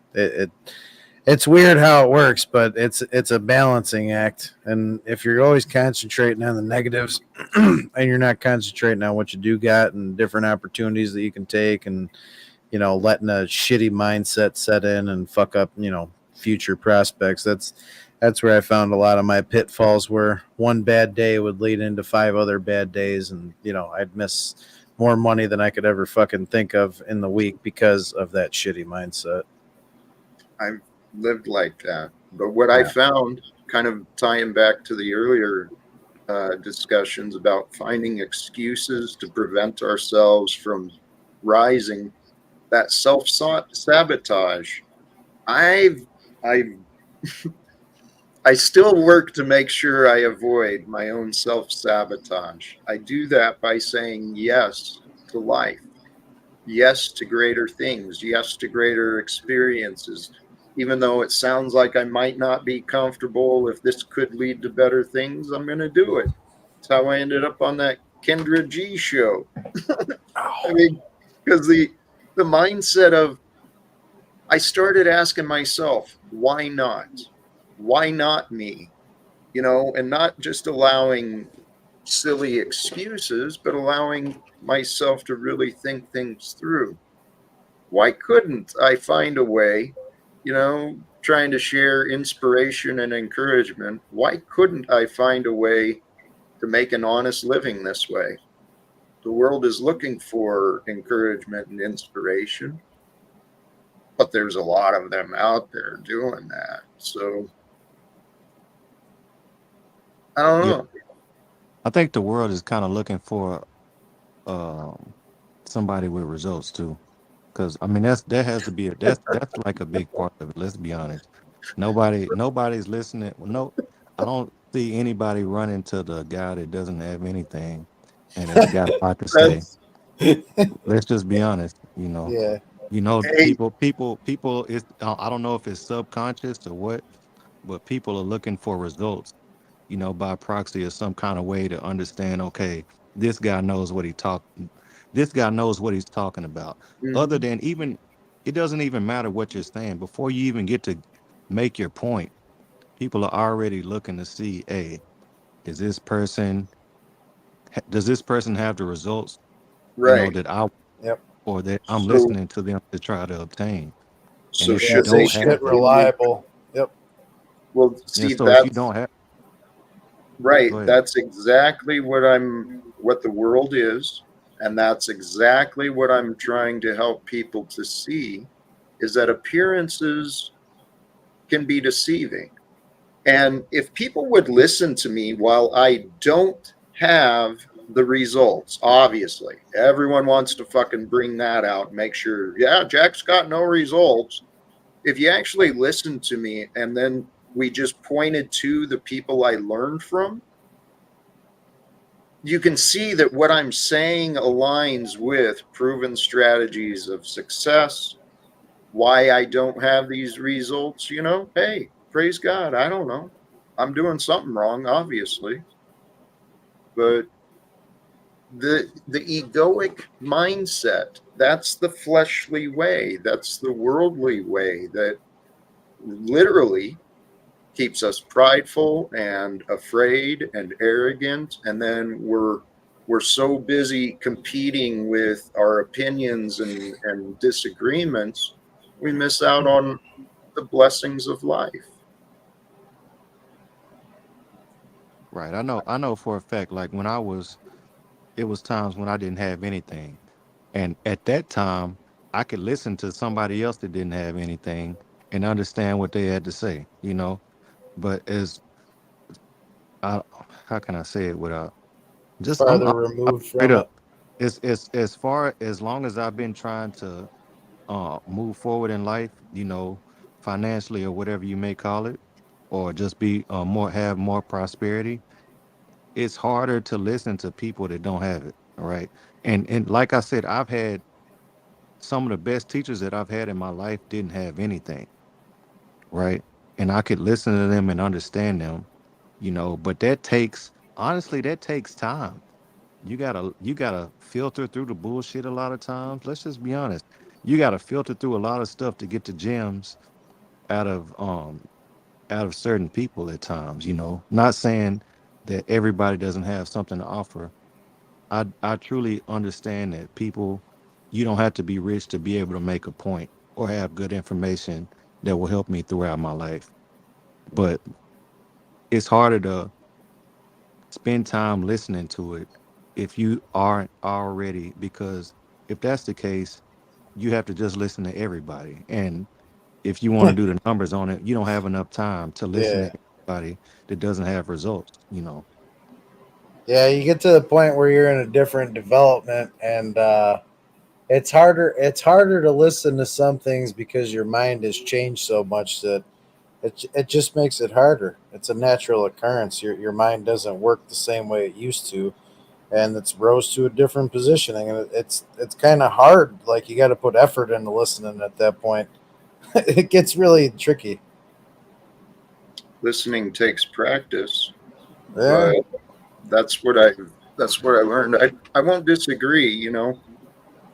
It's weird how it works, but it's a balancing act. And if you're always concentrating on the negatives and you're not concentrating on what you do got and different opportunities that you can take, and letting a shitty mindset set in and fuck up future prospects, that's where I found a lot of my pitfalls, where one bad day would lead into 5 other bad days, and I'd miss more money than I could ever fucking think of in the week because of that shitty mindset.
I've lived like that. But what I found, kind of tying back to the earlier discussions about finding excuses to prevent ourselves from rising, that self-sabotage, I still work to make sure I avoid my own self-sabotage. I do that by saying yes to life, yes to greater things, yes to greater experiences. Even though it sounds like I might not be comfortable, if this could lead to better things, I'm going to do it. That's how I ended up on that Kendra G show. I mean, because the mindset of, I started asking myself, why not? Why not me? And not just allowing silly excuses, but allowing myself to really think things through. Why couldn't I find a way, trying to share inspiration and encouragement? Why couldn't I find a way to make an honest living this way? The world is looking for encouragement and inspiration, but there's a lot of them out there doing that. So I don't know.
I think the world is kind of looking for somebody with results too, because I mean that has to be that's like a big part of it. Let's be honest. Nobody's listening. No, I don't see anybody running to the guy that doesn't have anything and has got a lot to say. Let's just be honest.
Yeah.
Hey,
People. Is I don't know if it's subconscious or what, but people are looking for results. By proxy or some kind of way to understand. Okay, this guy knows what This guy knows what he's talking about. Other than even, it doesn't even matter what you're saying. Before you even get to make your point, people are already looking to see, hey, does this person have the results,
right.
that I
Yep.
or that I'm
So,
listening to them to try to obtain. And
so
if you
should
They
they
don't have,
shit
continue?
reliable. Yep.
Well, see,
so if you
that's
don't have,
right.
go ahead.
That's exactly what the world is. And that's exactly what I'm trying to help people to see, is that appearances can be deceiving. And if people would listen to me while I don't have the results, obviously, everyone wants to fucking bring that out and make sure, yeah, Jack's got no results. If you actually listened to me and then we just pointed to the people I learned from, you can see that what I'm saying aligns with proven strategies of success. Why I don't have these results, hey, praise God, I don't know. I'm doing something wrong, obviously. But the egoic mindset, that's the fleshly way, that's the worldly way that literally keeps us prideful and afraid and arrogant, and then we're so busy competing with our opinions and disagreements, we miss out on the blessings of life.
Right. I know for a fact, like it was times when I didn't have anything. And at that time, I could listen to somebody else that didn't have anything and understand what they had to say. But I, how can I say it without just,
Farther
I'm
removed
straight
from it.
up. It's as far as long as I've been trying to move forward in life, financially or whatever you may call it, or just be have more prosperity. It's harder to listen to people that don't have it. All right. And like I said, I've had some of the best teachers that I've had in my life didn't have anything. Right. And I could listen to them and understand them, but honestly, that takes time. You gotta filter through the bullshit a lot of times. Let's just be honest. You gotta filter through a lot of stuff to get the gems out of um out of certain people at times. Not saying that everybody doesn't have something to offer. I truly understand that people, you don't have to be rich to be able to make a point or have good information that will help me throughout my life. But it's harder to spend time listening to it if you aren't already, because if that's the case, you have to just listen to everybody. And if you want to do the numbers on it, you don't have enough time to listen
Yeah.
to everybody that doesn't have results.
Yeah, you get to the point where you're in a different development, and it's harder to listen to some things because your mind has changed so much that it just makes it harder. It's a natural occurrence. Your mind doesn't work the same way it used to, and it's rose to a different positioning, and it's kind of hard. Like, you got to put effort into listening at that point. It gets really tricky.
Listening takes practice,
Yeah.
but that's what I that's what I learned. I won't disagree.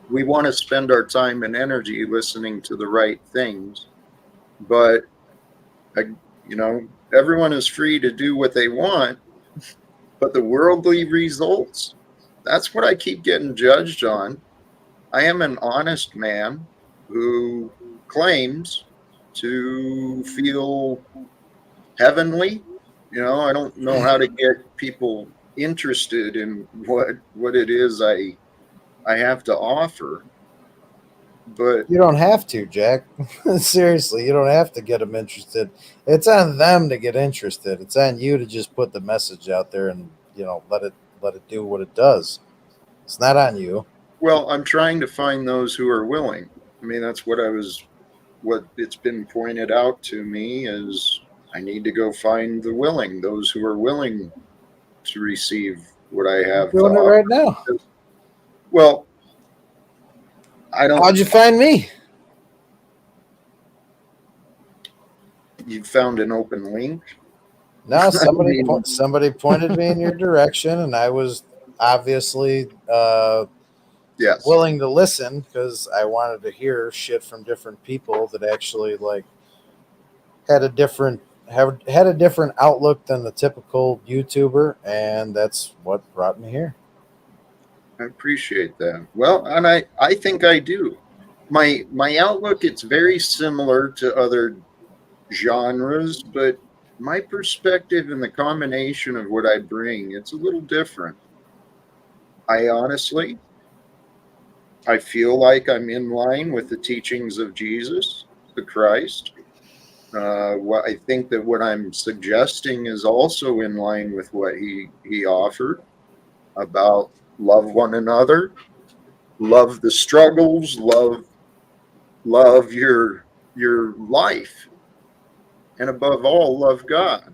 We want to spend our time and energy listening to the right things, but I, everyone is free to do what they want. But the worldly results, that's what I keep getting judged on. I am an honest man who claims to feel heavenly. I don't know how to get people interested in what it is I have to offer. But
You don't have to, Jack. Seriously, you don't have to get them interested. It's on them to get interested. It's on you to just put the message out there and let it do what it does. It's not on you.
well, I'm trying to find those who are willing. I mean, that's what it's been pointed out to me is I need to go find the willing, those who are willing to receive what I
You're
have to
doing it
offer.
right now.
Well, I don't.
How'd you find me?
You found an open link.
No,
I mean,
somebody pointed me in your direction, and I was obviously
yes.
willing to listen because I wanted to hear shit from different people that actually had a different had a different outlook than the typical YouTuber, and that's what brought me here.
I appreciate that. Well, and I think I do. My outlook, it's very similar to other genres, but my perspective and the combination of what I bring, it's a little different. I feel like I'm in line with the teachings of Jesus, the Christ. What I think that what I'm suggesting is also in line with what he offered about love one another, love the struggles, love your life, and above all, love God.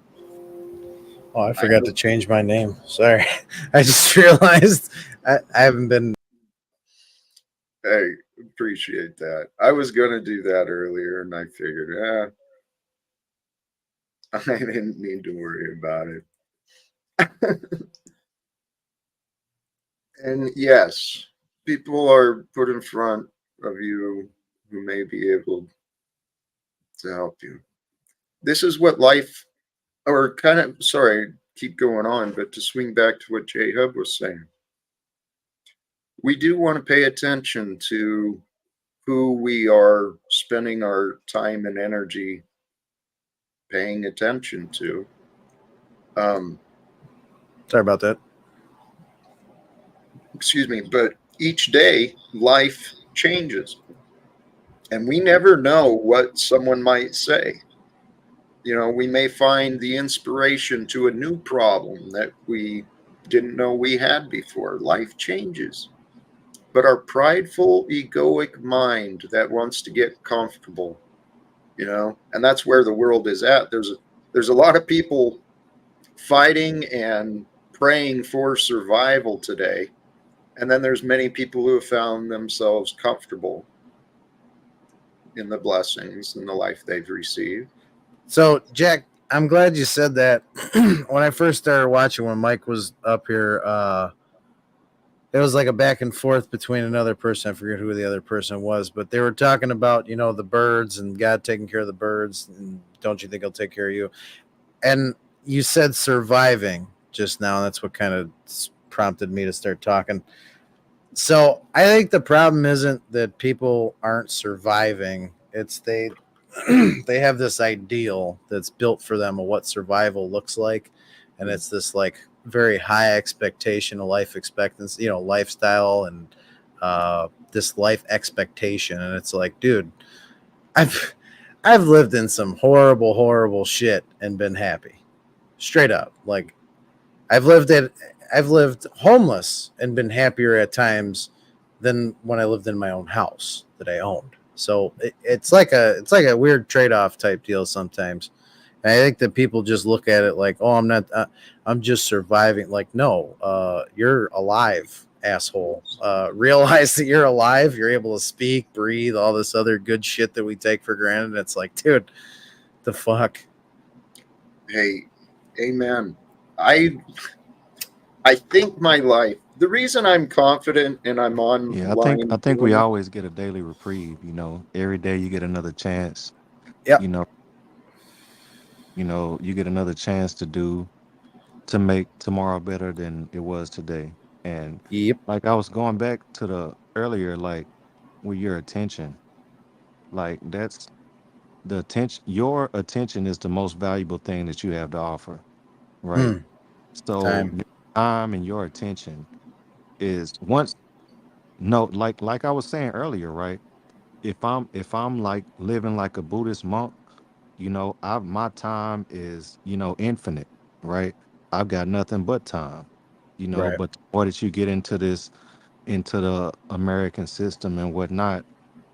Oh, I
I
forgot to change my name. Sorry. I just realized I haven't been.
I appreciate that. I was gonna do that earlier, and I figured, I didn't need to worry about it. And yes, people are put in front of you who may be able to help you. This is what life, or kind of, sorry, keep going on, but to swing back to what J Hub was saying, we do want to pay attention to who we are spending our time and energy paying attention to.
Sorry about that.
Excuse me, but each day life changes, and we never know what someone might say. We may find the inspiration to a new problem that we didn't know we had before. Life changes. But our prideful, egoic mind that wants to get comfortable, and that's where the world is at. There's a lot of people fighting and praying for survival today, And then there's many people who have found themselves comfortable in the blessings and the life they've received.
So, Jack, I'm glad you said that. When I first started watching, when Mike was up here, it was like a back and forth between another person. I forget who the other person was, but they were talking about, you know, the birds and God taking care of the birds. And don't you think he'll take care of you? And you said surviving just now. That's what kind of prompted me to start talking. So I think the problem isn't that people aren't surviving. It's they they have this ideal that's built for them of what survival looks like. And it's this like very high expectation of life expectancy, you know, lifestyle and this life expectation. And it's like, dude, I've I've lived in some horrible, horrible shit and been happy. Straight up. Like I've lived homeless and been happier at times than when I lived in my own house that I owned. So it's like a weird trade-off type deal sometimes. And I think that people just look at it like, oh, I'm just surviving. Like, no, you're alive, asshole. Realize that you're alive. You're able to speak, breathe, all this other good shit that we take for granted. And it's like, dude, the fuck.
Hey, amen. I think my life, the reason I'm confident and I'm on.
Yeah, I think we always get a daily reprieve. You know, every day you get another chance.
Yeah.
You know, you get another chance to make tomorrow better than it was today. And
Yep.
like I was going back to the earlier, like with your attention, like that's the attention. Your attention is the most valuable thing that you have to offer, right? So
Time.
your time and your attention is once no like I was saying earlier, right? If I'm like living like a Buddhist monk, you know, my time is, you know, infinite, right? I've got nothing but time, you know,
Right.
but the more that you get into the American system and whatnot,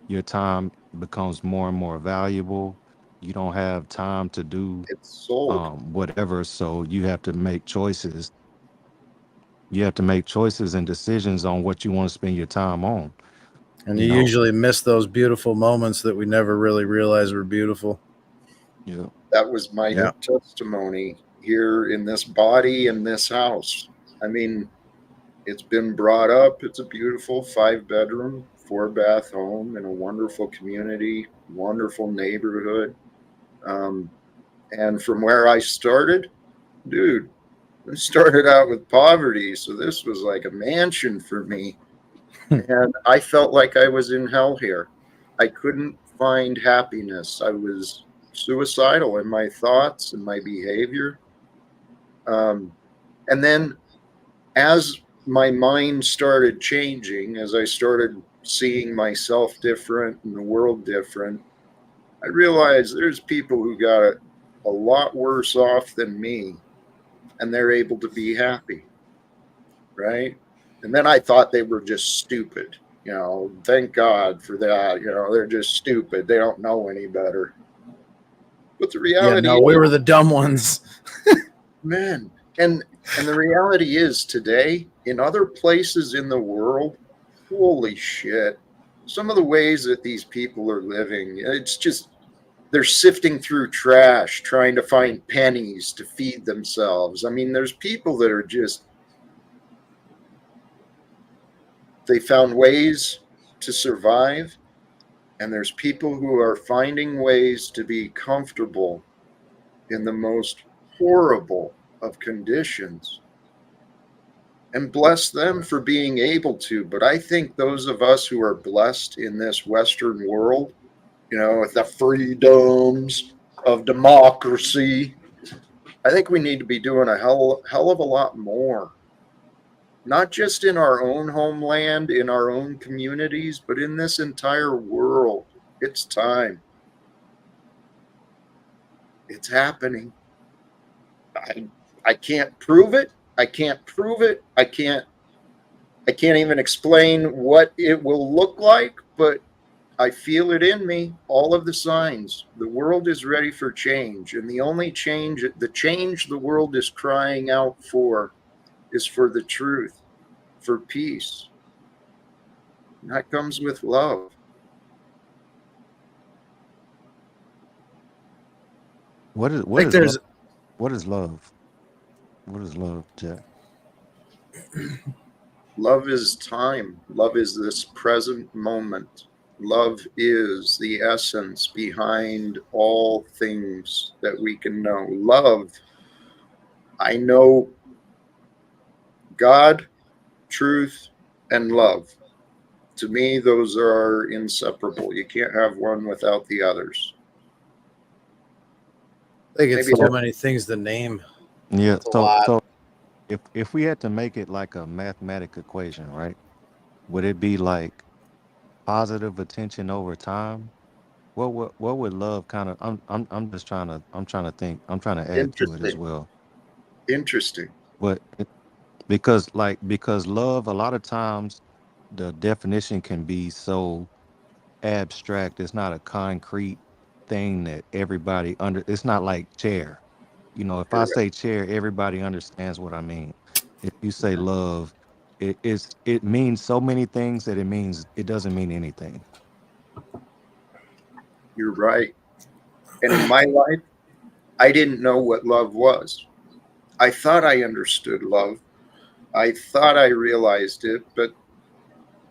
your time becomes more and more valuable. You don't have time to do
It's sold.
whatever, so you have to make choices. You have to make choices and decisions on what you want to spend your time on.
And
You
you
know,
usually miss those beautiful moments that we never really realized were beautiful.
yeah.
That was my
Yeah.
testimony here in this body in this house. I mean, it's been brought up. It's a beautiful 5-bedroom, 4-bath home in a wonderful community, wonderful neighborhood. And from where I started, dude, I started out with poverty. So this was like a mansion for me. And I felt like I was in hell here. I couldn't find happiness. I was suicidal in my thoughts and my behavior. And then as my mind started changing, as I started seeing myself different and the world different, I realized there's people who got it a lot worse off than me, and they're able to be happy, right? And then I thought they were just stupid. You know, thank God for that. You know, they're just stupid. They don't know any better. But the
Yeah,
reality
no, we were the dumb ones.
man, and the reality is today in other places in the world, holy shit, some of the ways that these people are living, it's just they're sifting through trash trying to find pennies to feed themselves. I mean, there's people that are just, they found ways to survive, and there's people who are finding ways to be comfortable in the most horrible of conditions, and bless them for being able to. But I think those of us who are blessed in this Western world, you know, with the freedoms of democracy, I think we need to be doing a hell of a lot more. Not just in our own homeland, in our own communities, but in this entire world. It's time. It's happening. I can't prove it. I can't prove it. I can't even explain what it will look like, but I feel it in me, all of the signs. The world is ready for change, and the only change, the change the world is crying out for is for the truth. for peace. And that comes with love.
What is love? What is love? What is love, Jack?
Love is time. Love is this present moment. Love is the essence behind all things that we can know. Love, I know God, truth, and love. To me, those are inseparable. You can't have one without the others.
I think it's so many things to name.
Yeah.
It's a lot.
So if we had to make it like a mathematical equation, right? Would it be like positive attention over time? What would love kind of? I'm just trying to think. I'm trying to add to it as well.
Interesting.
But because love, a lot of times the definition can be so abstract. It's not a concrete thing that everybody it's not like chair. You know, if I say chair, everybody understands what I mean. If you say love, it means so many things that it doesn't mean anything.
You're right. And in my life, I didn't know what love was. I thought I understood love. I thought I realized it, but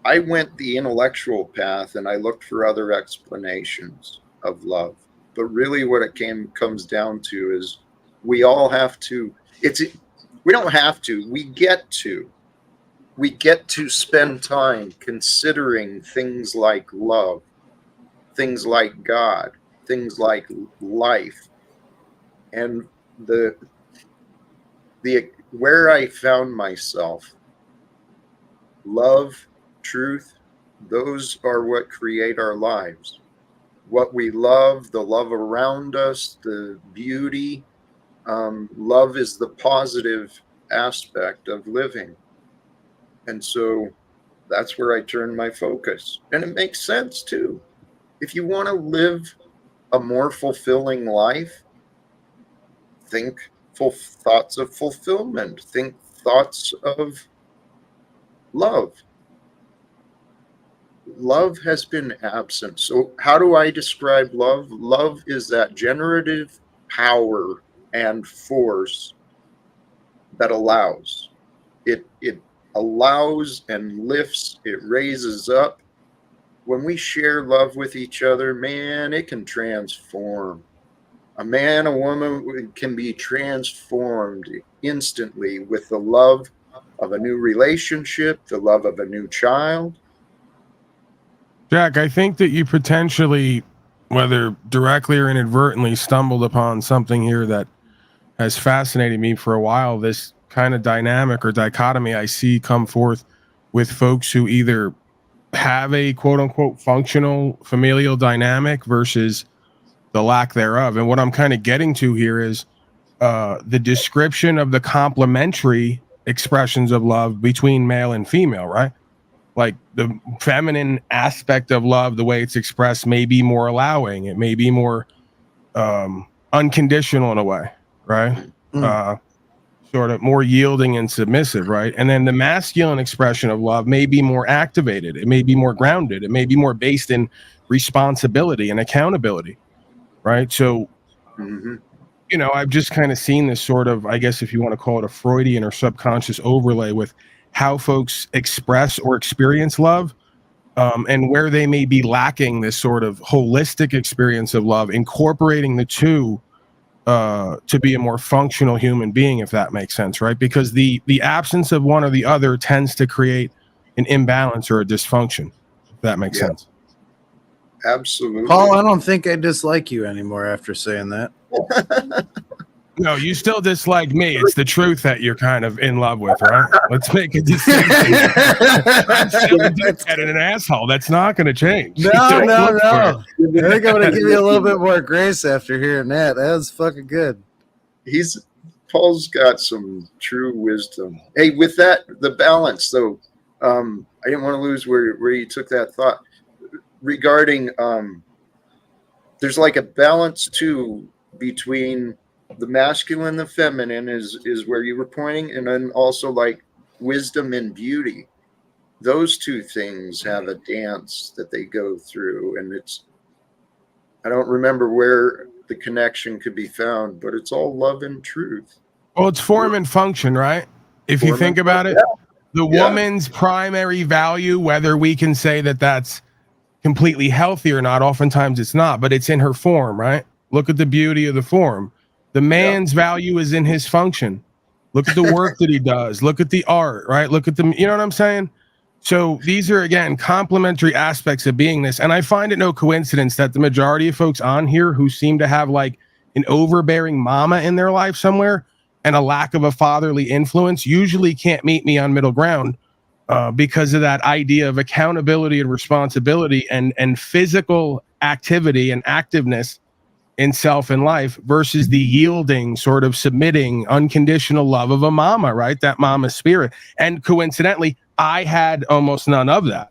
I went the intellectual path and I looked for other explanations of love. But really what it comes down to is we all have to, we don't have to, we get to spend time considering things like love, things like God, things like life. And the where I found myself, love, truth, those are what create our lives. What we love, the love around us, the beauty. Love is the positive aspect of living. And so that's where I turn my focus. And it makes sense too. If you want to live a more fulfilling life, think thoughts of fulfillment, think thoughts of love. Love has been absent. So how do I describe love? Love is that generative power and force that allows. It allows and lifts, it raises up. When we share love with each other, man, it can transform. A man, a woman can be transformed instantly with the love of a new relationship, the love of a new child.
Jack, I think that you potentially, whether directly or inadvertently, stumbled upon something here that has fascinated me for a while. This kind of dynamic or dichotomy I see come forth with folks who either have a quote unquote functional familial dynamic versus the lack thereof. And what I'm kind of getting to here is the description of the complementary expressions of love between male and female, right? Like the feminine aspect of love, the way it's expressed may be more allowing. It may be more unconditional in a way, right? Sort of more yielding and submissive, right? And then the masculine expression of love may be more activated. It may be more grounded. It may be more based in responsibility and accountability, right? So, you know, I've just kind of seen this sort of, I guess if you want to call it a Freudian or subconscious overlay with how folks express or experience love, and where they may be lacking this sort of holistic experience of love, incorporating the two to be a more functional human being, if that makes sense, right? Because the absence of one or the other tends to create an imbalance or a dysfunction, if that makes sense.
Absolutely.
Paul, I don't think I dislike you anymore after saying that.
No, you still dislike me. It's the truth that you're kind of in love with, right? Let's make a distinction. I'm still a dickhead and an asshole. That's not going to change.
No. I think I'm going to give you a little bit more grace after hearing that. That was fucking good.
Paul's got some true wisdom. Hey, with that, the balance, though, I didn't want to lose where you took that thought regarding there's like a balance too between the masculine and the feminine is where you were pointing, and then also like wisdom and beauty. Those two things have a dance that they go through, and I don't remember where the connection could be found, but it's all love and truth.
Well, it's form and function, right? If you think about it, the woman's primary value, whether we can say that that's completely healthy or not, oftentimes it's not, but it's in her form, right? Look at the beauty of the form. The man's value is in his function. Look at the work that he does. Look at the art, right? Look at the, you know what I'm saying? So these are, again, complementary aspects of beingness. And I find it no coincidence that the majority of folks on here who seem to have like an overbearing mama in their life somewhere and a lack of a fatherly influence usually can't meet me on middle ground because of that idea of accountability and responsibility and physical activity and activeness in self and life versus the yielding, sort of submitting, unconditional love of a mama, right? That mama spirit. And coincidentally, I had almost none of that.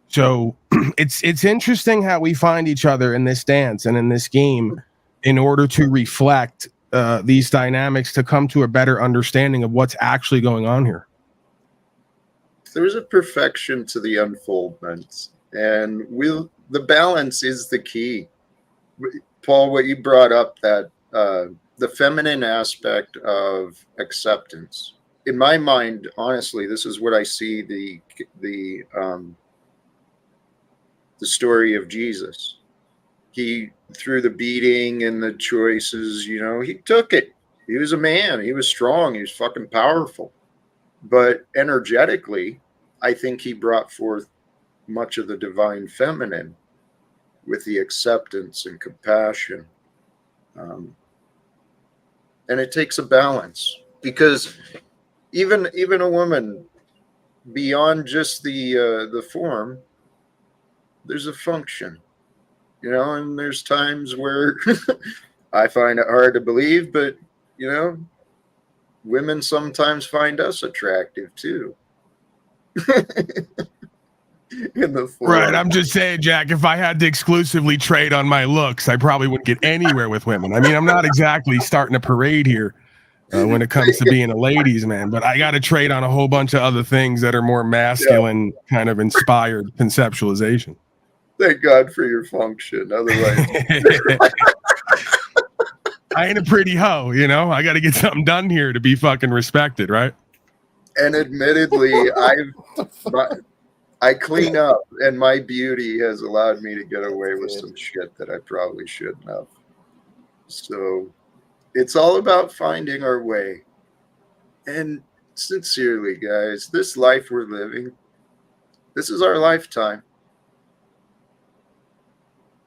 So it's interesting how we find each other in this dance and in this game in order to reflect these dynamics to come to a better understanding of what's actually going on here.
There's a perfection to the unfoldment, and the balance is the key. Paul, what you brought up, that the feminine aspect of acceptance. In my mind, honestly, this is what I see the story of Jesus. He, through the beating and the choices, he took it. He was a man. He was strong. He was fucking powerful. But energetically, I think he brought forth much of the divine feminine with the acceptance and compassion. And it takes a balance, because even a woman, beyond just the form, there's a function, and there's times where I find it hard to believe, but women sometimes find us attractive too. In the form.
Right. I'm just saying, Jack, if I had to exclusively trade on my looks, I probably wouldn't get anywhere with women. I mean, I'm not exactly starting a parade here when it comes to being a ladies' man, but I got to trade on a whole bunch of other things that are more masculine, kind of inspired conceptualization.
Thank God for your function. Otherwise,
I ain't a pretty hoe, I got to get something done here to be fucking respected, right?
And admittedly, I clean up, and my beauty has allowed me to get away with some shit that I probably shouldn't have. So it's all about finding our way. And sincerely, guys, this life we're living, this is our lifetime.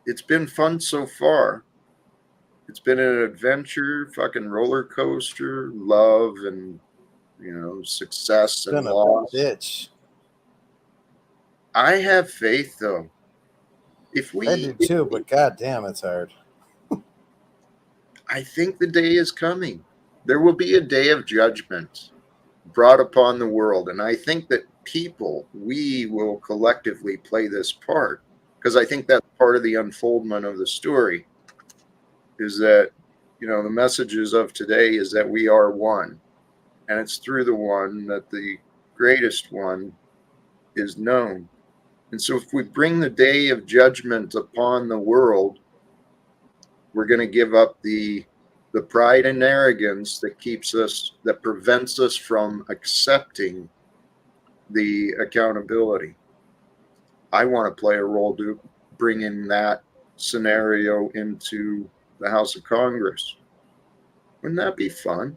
It's been fun so far. It's been an adventure, fucking roller coaster, love, and success and loss.
Bitch.
I have faith, though.
I do too, but goddamn, it's hard.
I think the day is coming. There will be a day of judgment brought upon the world, and I think that we will collectively play this part, because I think that's part of the unfoldment of the story. Is that the messages of today is that we are one, and it's through the one that the greatest one is known. And so if we bring the day of judgment upon the world, we're going to give up the pride and arrogance that prevents us from accepting the accountability. I want to play a role to bring in that scenario into the House of Congress. Wouldn't that be fun?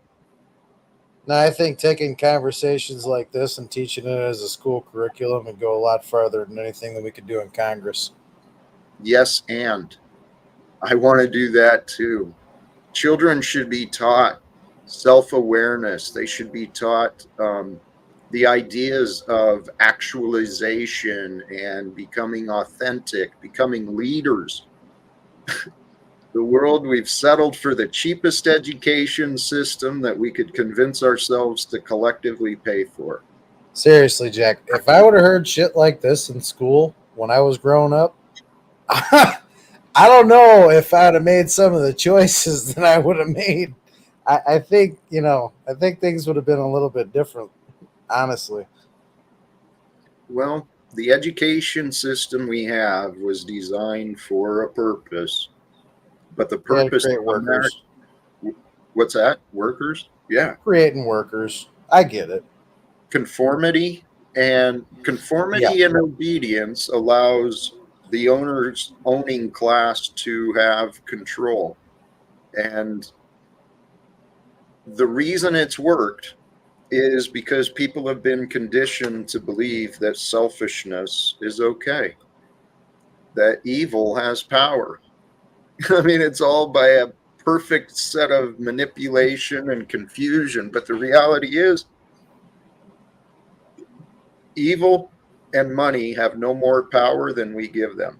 No, I think taking conversations like this and teaching it as a school curriculum would go a lot farther than anything that we could do in Congress.
Yes, and I want to do that too. Children should be taught self-awareness. They should be taught the ideas of actualization and becoming authentic, becoming leaders. The world, we've settled for the cheapest education system that we could convince ourselves to collectively pay for.
Seriously, Jack, if I would have heard shit like this in school when I was growing up, I don't know if I'd have made some of the choices that I would have made. I think things would have been a little bit different. honestly.
Well, the education system we have was designed for a purpose, but the
Yeah, to
purpose
create
of America,
workers.
what's that? Workers? Yeah.
Creating workers. I get it.
Conformity and obedience allows the owning class to have control. And the reason it's worked is because people have been conditioned to believe that selfishness is okay, that evil has power. I mean, it's all by a perfect set of manipulation and confusion. But the reality is, evil and money have no more power than we give them.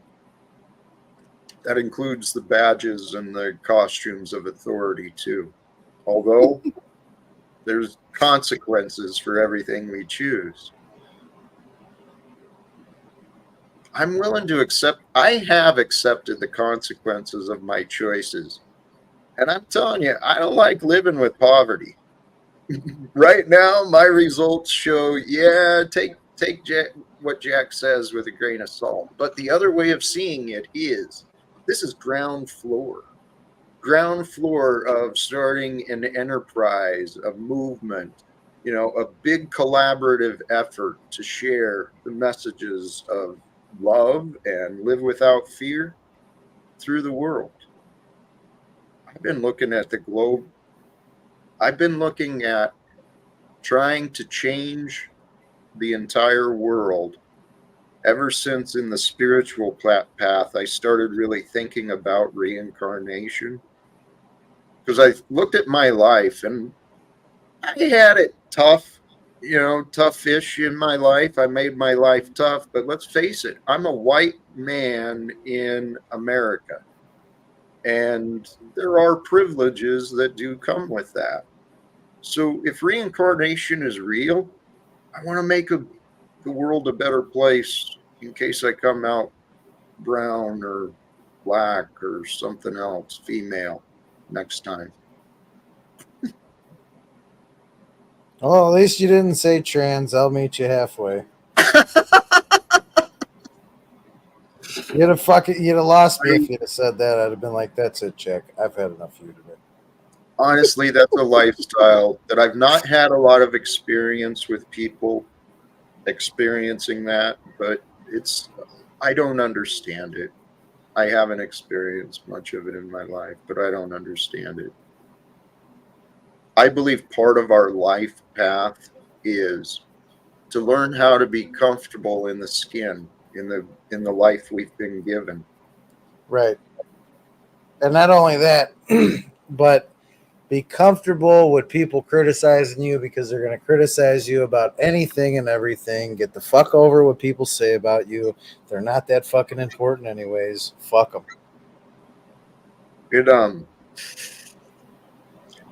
That includes the badges and the costumes of authority, too. Although there's consequences for everything we choose. I'm willing to accept, I have accepted the consequences of my choices. And I'm telling you, I don't like living with poverty. Right now, my results show, yeah, take what Jack says with a grain of salt. But the other way of seeing it is, this is ground floor of starting an enterprise, a movement, a big collaborative effort to share the messages of love and live without fear through the world. I've been looking at the globe. I've been looking at trying to change the entire world ever since in the spiritual path I started really thinking about reincarnation. Because I looked at my life and I had it tough, tough-ish in my life. I made my life tough, but let's face it, I'm a white man in America. And there are privileges that do come with that. So if reincarnation is real, I want to make the world a better place in case I come out brown or black or something else, female, next time.
Well, at least you didn't say trans. I'll meet you halfway. You'd have lost me if you'd have said that. I'd have been like, that's it, Jack. I've had enough of you today.
Honestly, that's a lifestyle that I've not had a lot of experience with people experiencing that, but I don't understand it. I haven't experienced much of it in my life, but I don't understand it. I believe part of our life path is to learn how to be comfortable in the skin, in the life we've been given.
Right. And not only that, but be comfortable with people criticizing you because they're going to criticize you about anything and everything. Get the fuck over what people say about you. They're not that fucking important anyways. Fuck them.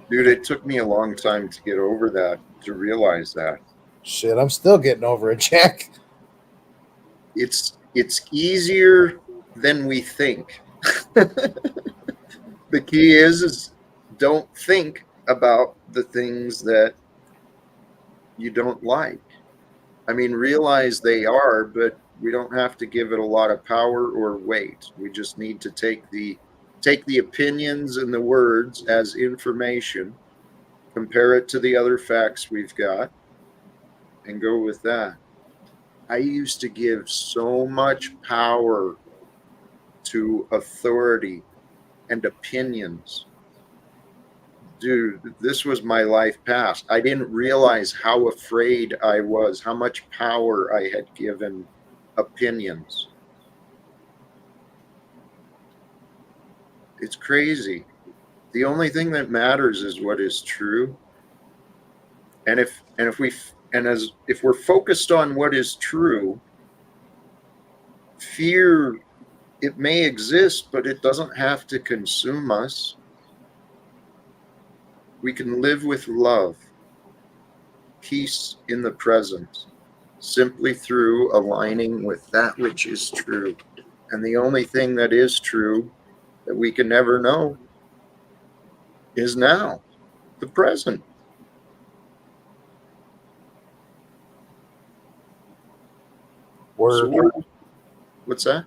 Dude, it took me a long time to get over that, to realize that.
Shit, I'm still getting over it, Jack.
It's easier than we think. The key is don't think about the things that you don't like. I mean, realize they are, but we don't have to give it a lot of power or weight. We just need to take the opinions and the words as information, compare it to the other facts we've got, and go with that. I used to give so much power to authority and opinions. Dude, this was my life past. I didn't realize how afraid I was, how much power I had given opinions. It's crazy. The only thing that matters is what is true. And if we're focused on what is true, fear, it may exist, but it doesn't have to consume us. We can live with love, peace in the present, simply through aligning with that which is true. And the only thing that is true that we can never know is now, the present.
Word.
So what's that?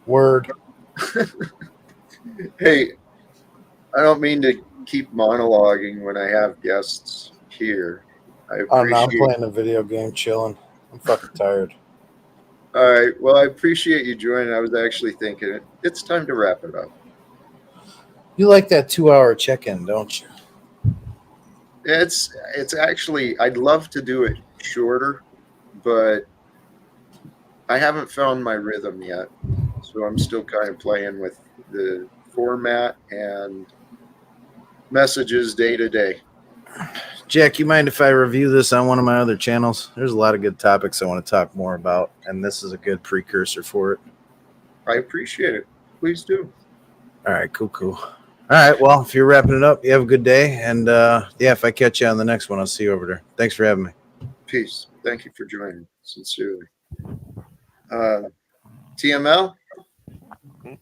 Word.
Hey, I don't mean to keep monologuing when I have guests here. I
Oh no, I'm
appreciate.
playing a video game, chilling. I'm fucking tired.
All right. Well, I appreciate you joining. I was actually thinking it's time to wrap it up.
You like that 2-hour check-in, don't you?
It's actually I'd love to do it shorter, but I haven't found my rhythm yet. So I'm still kind of playing with the format and messages day to day.
Jack, you mind if I review this on one of my other channels? There's a lot of good topics I want to talk more about, and this is a good precursor for it.
I appreciate it. Please do.
All right, cool. All right, well, if you're wrapping it up, you have a good day, and yeah, if I catch you on the next one, I'll see you over there. Thanks for having me.
Peace. Thank you for joining. Sincerely. TML,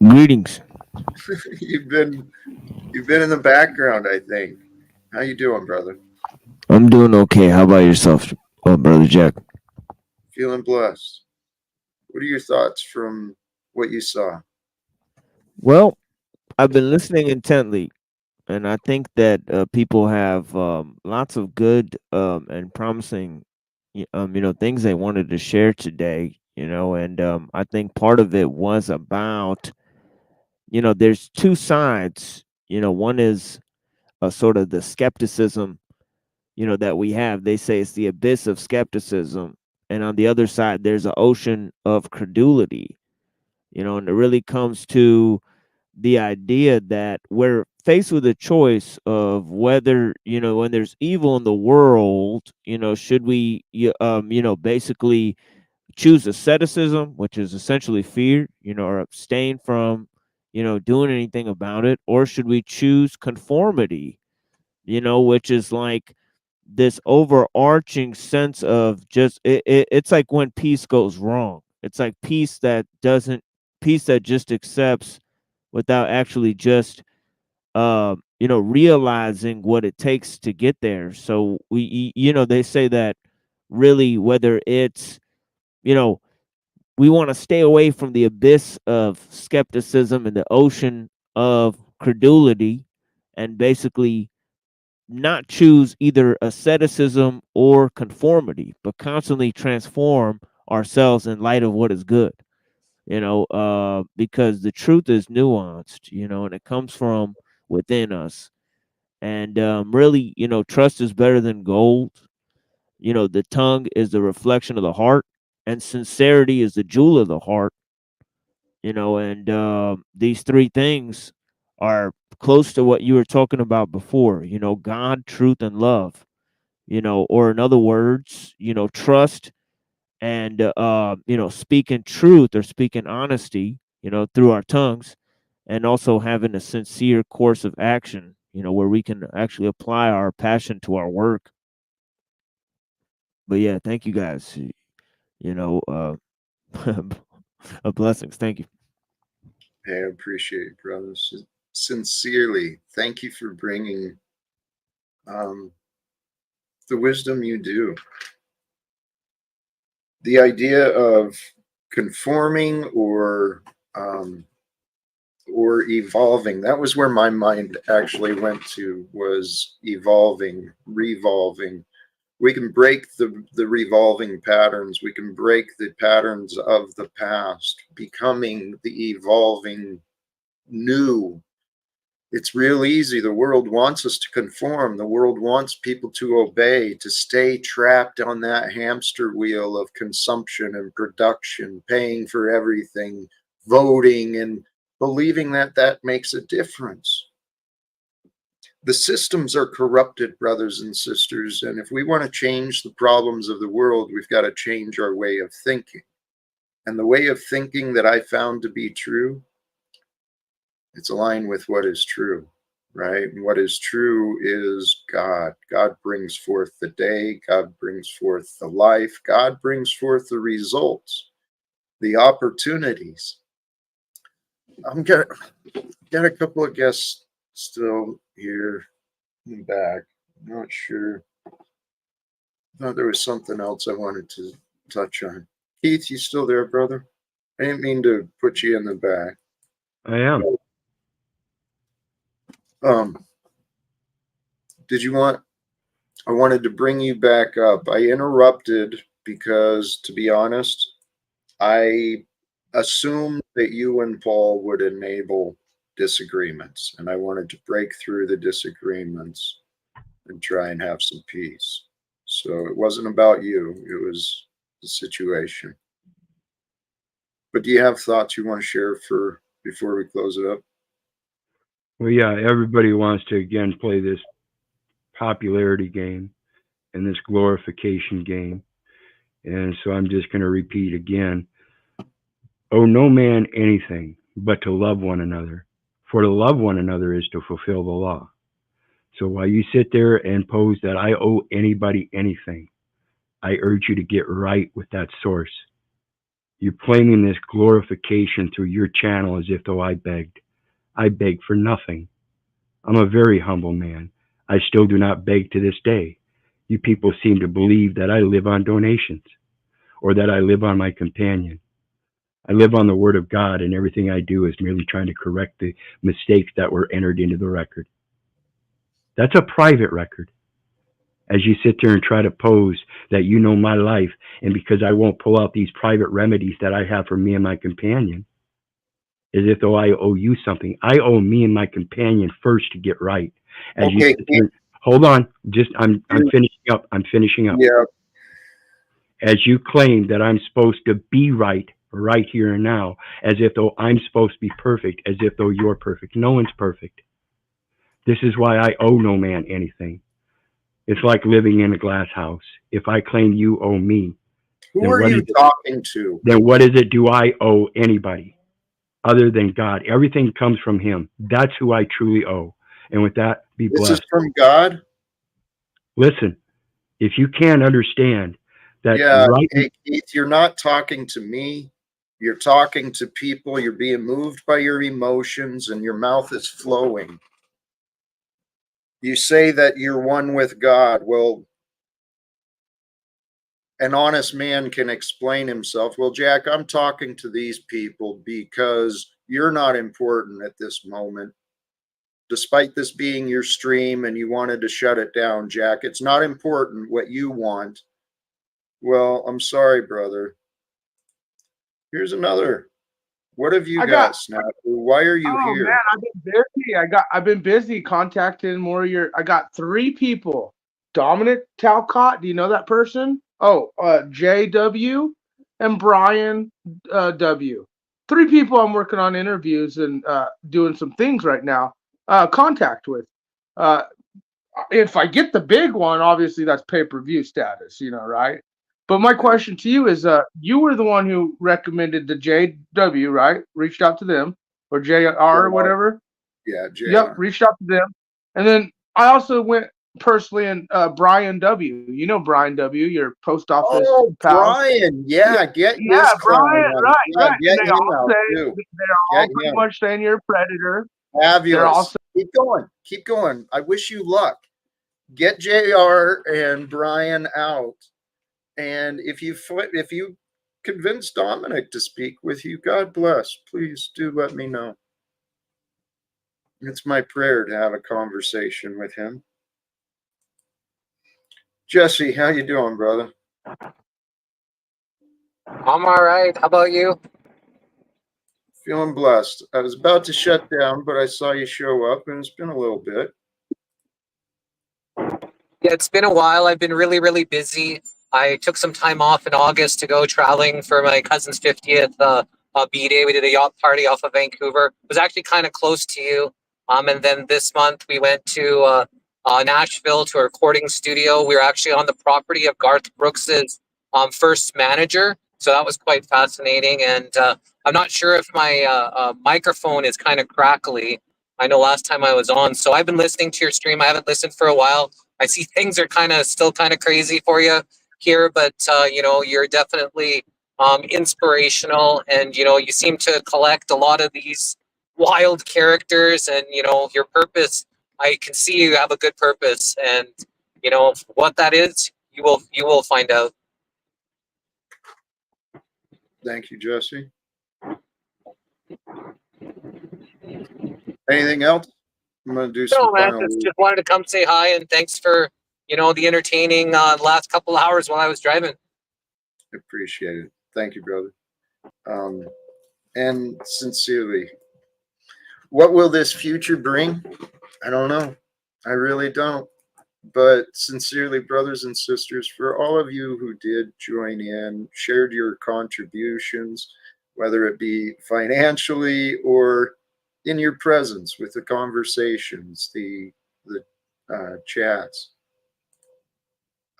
Greetings.
you've been in the background, I think. How you doing, brother?
I'm doing okay. How about yourself, Brother Jack?
Feeling blessed. What are your thoughts from what you saw?
Well, I've been listening intently, and I think that people have lots of good and promising, things they wanted to share today. And I think part of it was about, there's two sides. One is sort of the skepticism, that we have. They say it's the abyss of skepticism, and on the other side, there's an ocean of credulity. And it really comes to the idea that we're faced with a choice of whether, when there's evil in the world, should we basically choose asceticism, which is essentially fear, or abstain from, doing anything about it, or should we choose conformity, which is like this overarching sense of just it's like when peace goes wrong. It's like peace that just accepts without actually just realizing what it takes to get there. So they say that really, whether it's, we want to stay away from the abyss of skepticism and the ocean of credulity, and basically not choose either asceticism or conformity, but constantly transform ourselves in light of what is good. Because the truth is nuanced, and it comes from within us. And really, trust is better than gold. The tongue is the reflection of the heart, and sincerity is the jewel of the heart. And these three things are close to what you were talking about before. God, truth, and love. Or in other words, trust and speaking truth or speaking honesty, through our tongues, and also having a sincere course of action, where we can actually apply our passion to our work. But yeah, thank you guys. Blessings. Thank you.
Hey, I appreciate it, brothers. Sincerely, thank you for bringing the wisdom you do. The idea of conforming or evolving, that was where my mind actually went to, was evolving, revolving. We can break the revolving patterns. We can break the patterns of the past, becoming the evolving new. It's real easy. The world wants us to conform. The world wants people to obey, to stay trapped on that hamster wheel of consumption and production, paying for everything, voting, and believing that that makes a difference. The systems are corrupted, brothers and sisters, and if we want to change the problems of the world, we've got to change our way of thinking. And the way of thinking that I found to be true, it's aligned with what is true, right? And what is true is God. God brings forth the day. God brings forth the life. God brings forth the results, the opportunities. I'm got a couple of guests still here in the back. I'm not sure. I thought there was something else I wanted to touch on. Keith, you still there, brother? I didn't mean to put you in the back.
I am.
Did you want? I wanted to bring you back up. I interrupted because, to be honest, I assumed that you and Paul would enable disagreements, and I wanted to break through the disagreements and try and have some peace. So it wasn't about you, it was the situation. But do you have thoughts you want to share for before we close it up?
Well, yeah, everybody wants to again play this popularity game and this glorification game. And so I'm just going to repeat again. Owe no man anything but to love one another. For to love one another is to fulfill the law. So while you sit there and pose that I owe anybody anything, I urge you to get right with that source. You're claiming this glorification through your channel as if though I begged. I begged for nothing. I'm a very humble man. I still do not beg to this day. You people seem to believe that I live on donations or that I live on my companion. I live on the word of God, and everything I do is merely trying to correct the mistakes that were entered into the record. That's a private record. As you sit there and try to pose that you know my life, and because I won't pull out these private remedies that I have for me and my companion, as if though I owe you something. I owe me and my companion first to get right. As you sit there, hold on, I'm finishing up. I'm finishing up.
Yeah.
As you claim that I'm supposed to be right here and now, as if though I'm supposed to be perfect, as if though you're perfect. No one's perfect. This is why I owe no man anything. It's like living in a glass house. If I claim you owe me,
who are you talking to?
Then what is it do I owe anybody other than God? Everything comes from him. That's who I truly owe. And with that, be blessed.
This is from God?
Listen, if you can't understand that,
hey, Keith, you're not talking to me. You're talking to people. You're being moved by your emotions, and your mouth is flowing. You say that you're one with God. Well, an honest man can explain himself. Well, Jack, I'm talking to these people because you're not important at this moment. Despite this being your stream and you wanted to shut it down, Jack, it's not important what you want. Well, I'm sorry, brother. Here's another. What have you got, Snafu? Why are you here?
Man, I've been busy. I've been busy contacting more of your. I got 3 people. Dominic Talcott, do you know that person? Oh, JW and Brian W. 3 people I'm working on interviews and doing some things right now. Contact with. If I get the big one, obviously that's pay-per-view status, right? But my question to you is, you were the one who recommended the JW, right? Reached out to them, or JR or whatever.
Yeah, JR.
Yep, reached out to them. And then I also went personally and Brian W. You know Brian W., your post office pal.
Brian, get this
Brian, right.
Get
and
him out too.
They're all pretty much saying you're a predator.
Fabulous. Keep going. I wish you luck. Get JR and Brian out. And if you convince Dominic to speak with you, God bless. Please do let me know. It's my prayer to have a conversation with him. Jesse, how you doing, brother?
I'm all right. How about you?
Feeling blessed. I was about to shut down, but I saw you show up, and it's been a little bit.
Yeah, it's been a while. I've been really, really busy. I took some time off in August to go traveling for my cousin's 50th B-Day. We did a yacht party off of Vancouver. It was actually kind of close to you. And then this month we went to Nashville to a recording studio. We were actually on the property of Garth Brooks's first manager. So that was quite fascinating. And I'm not sure if my microphone is kind of crackly. I know last time I was on. So I've been listening to your stream. I haven't listened for a while. I see things are still kind of crazy for you here, but you're definitely inspirational, and you seem to collect a lot of these wild characters, and your purpose. I can see you have a good purpose, and what that is, you will find out.
Thank you, Jesse. Anything else? I'm going to do some
man,
final.
just wanted to come say hi and thanks for, the entertaining last couple hours while I was driving.
Appreciate it. Thank you, brother. And sincerely, what will this future bring? I don't know. I really don't. But sincerely, brothers and sisters, for all of you who did join in, shared your contributions, whether it be financially or in your presence with the conversations, the chats.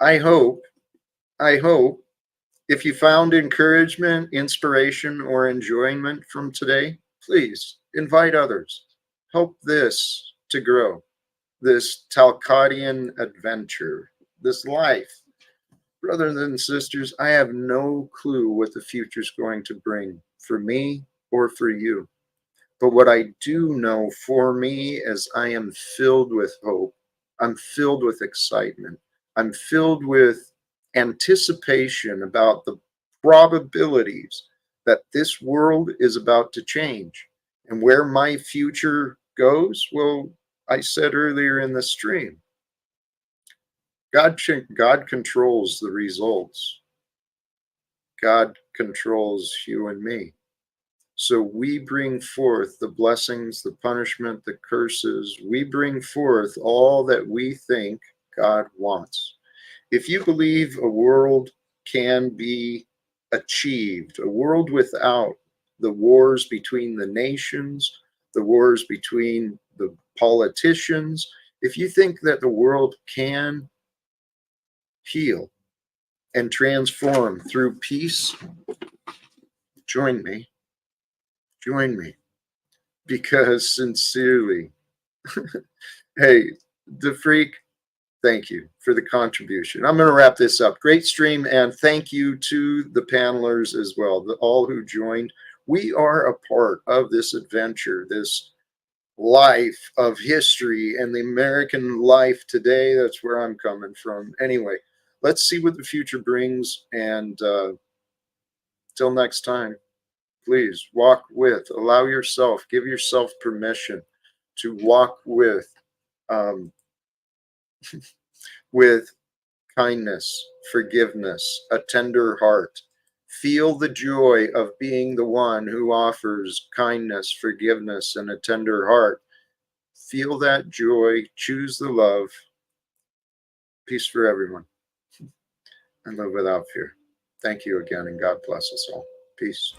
I hope if you found encouragement, inspiration, or enjoyment from today, please invite others. Help this to grow, this Talcottian adventure, this life. Brothers and sisters, I have no clue what the future's going to bring for me or for you. But what I do know for me is I am filled with hope. I'm filled with excitement. I'm filled with anticipation about the probabilities that this world is about to change. And where my future goes, well, I said earlier in the stream, God controls the results. God controls you and me. So we bring forth the blessings, the punishment, the curses. We bring forth all that we think God wants. If you believe a world can be achieved, a world without the wars between the nations, the wars between the politicians, if you think that the world can heal and transform through peace, join me. Join me. Because sincerely, hey, the freak, thank you for the contribution. I'm going to wrap this up. Great stream, and thank you to the panelers as well, all who joined. We are a part of this adventure, this life of history and the American life today. That's where I'm coming from. Anyway, let's see what the future brings, and till next time, please walk with, allow yourself, give yourself permission to walk with kindness, forgiveness, a tender heart. Feel the joy of being the one who offers kindness, forgiveness, and a tender heart. Feel that joy, choose the love. Peace for everyone, and live without fear. Thank you again, and God bless us all. Peace.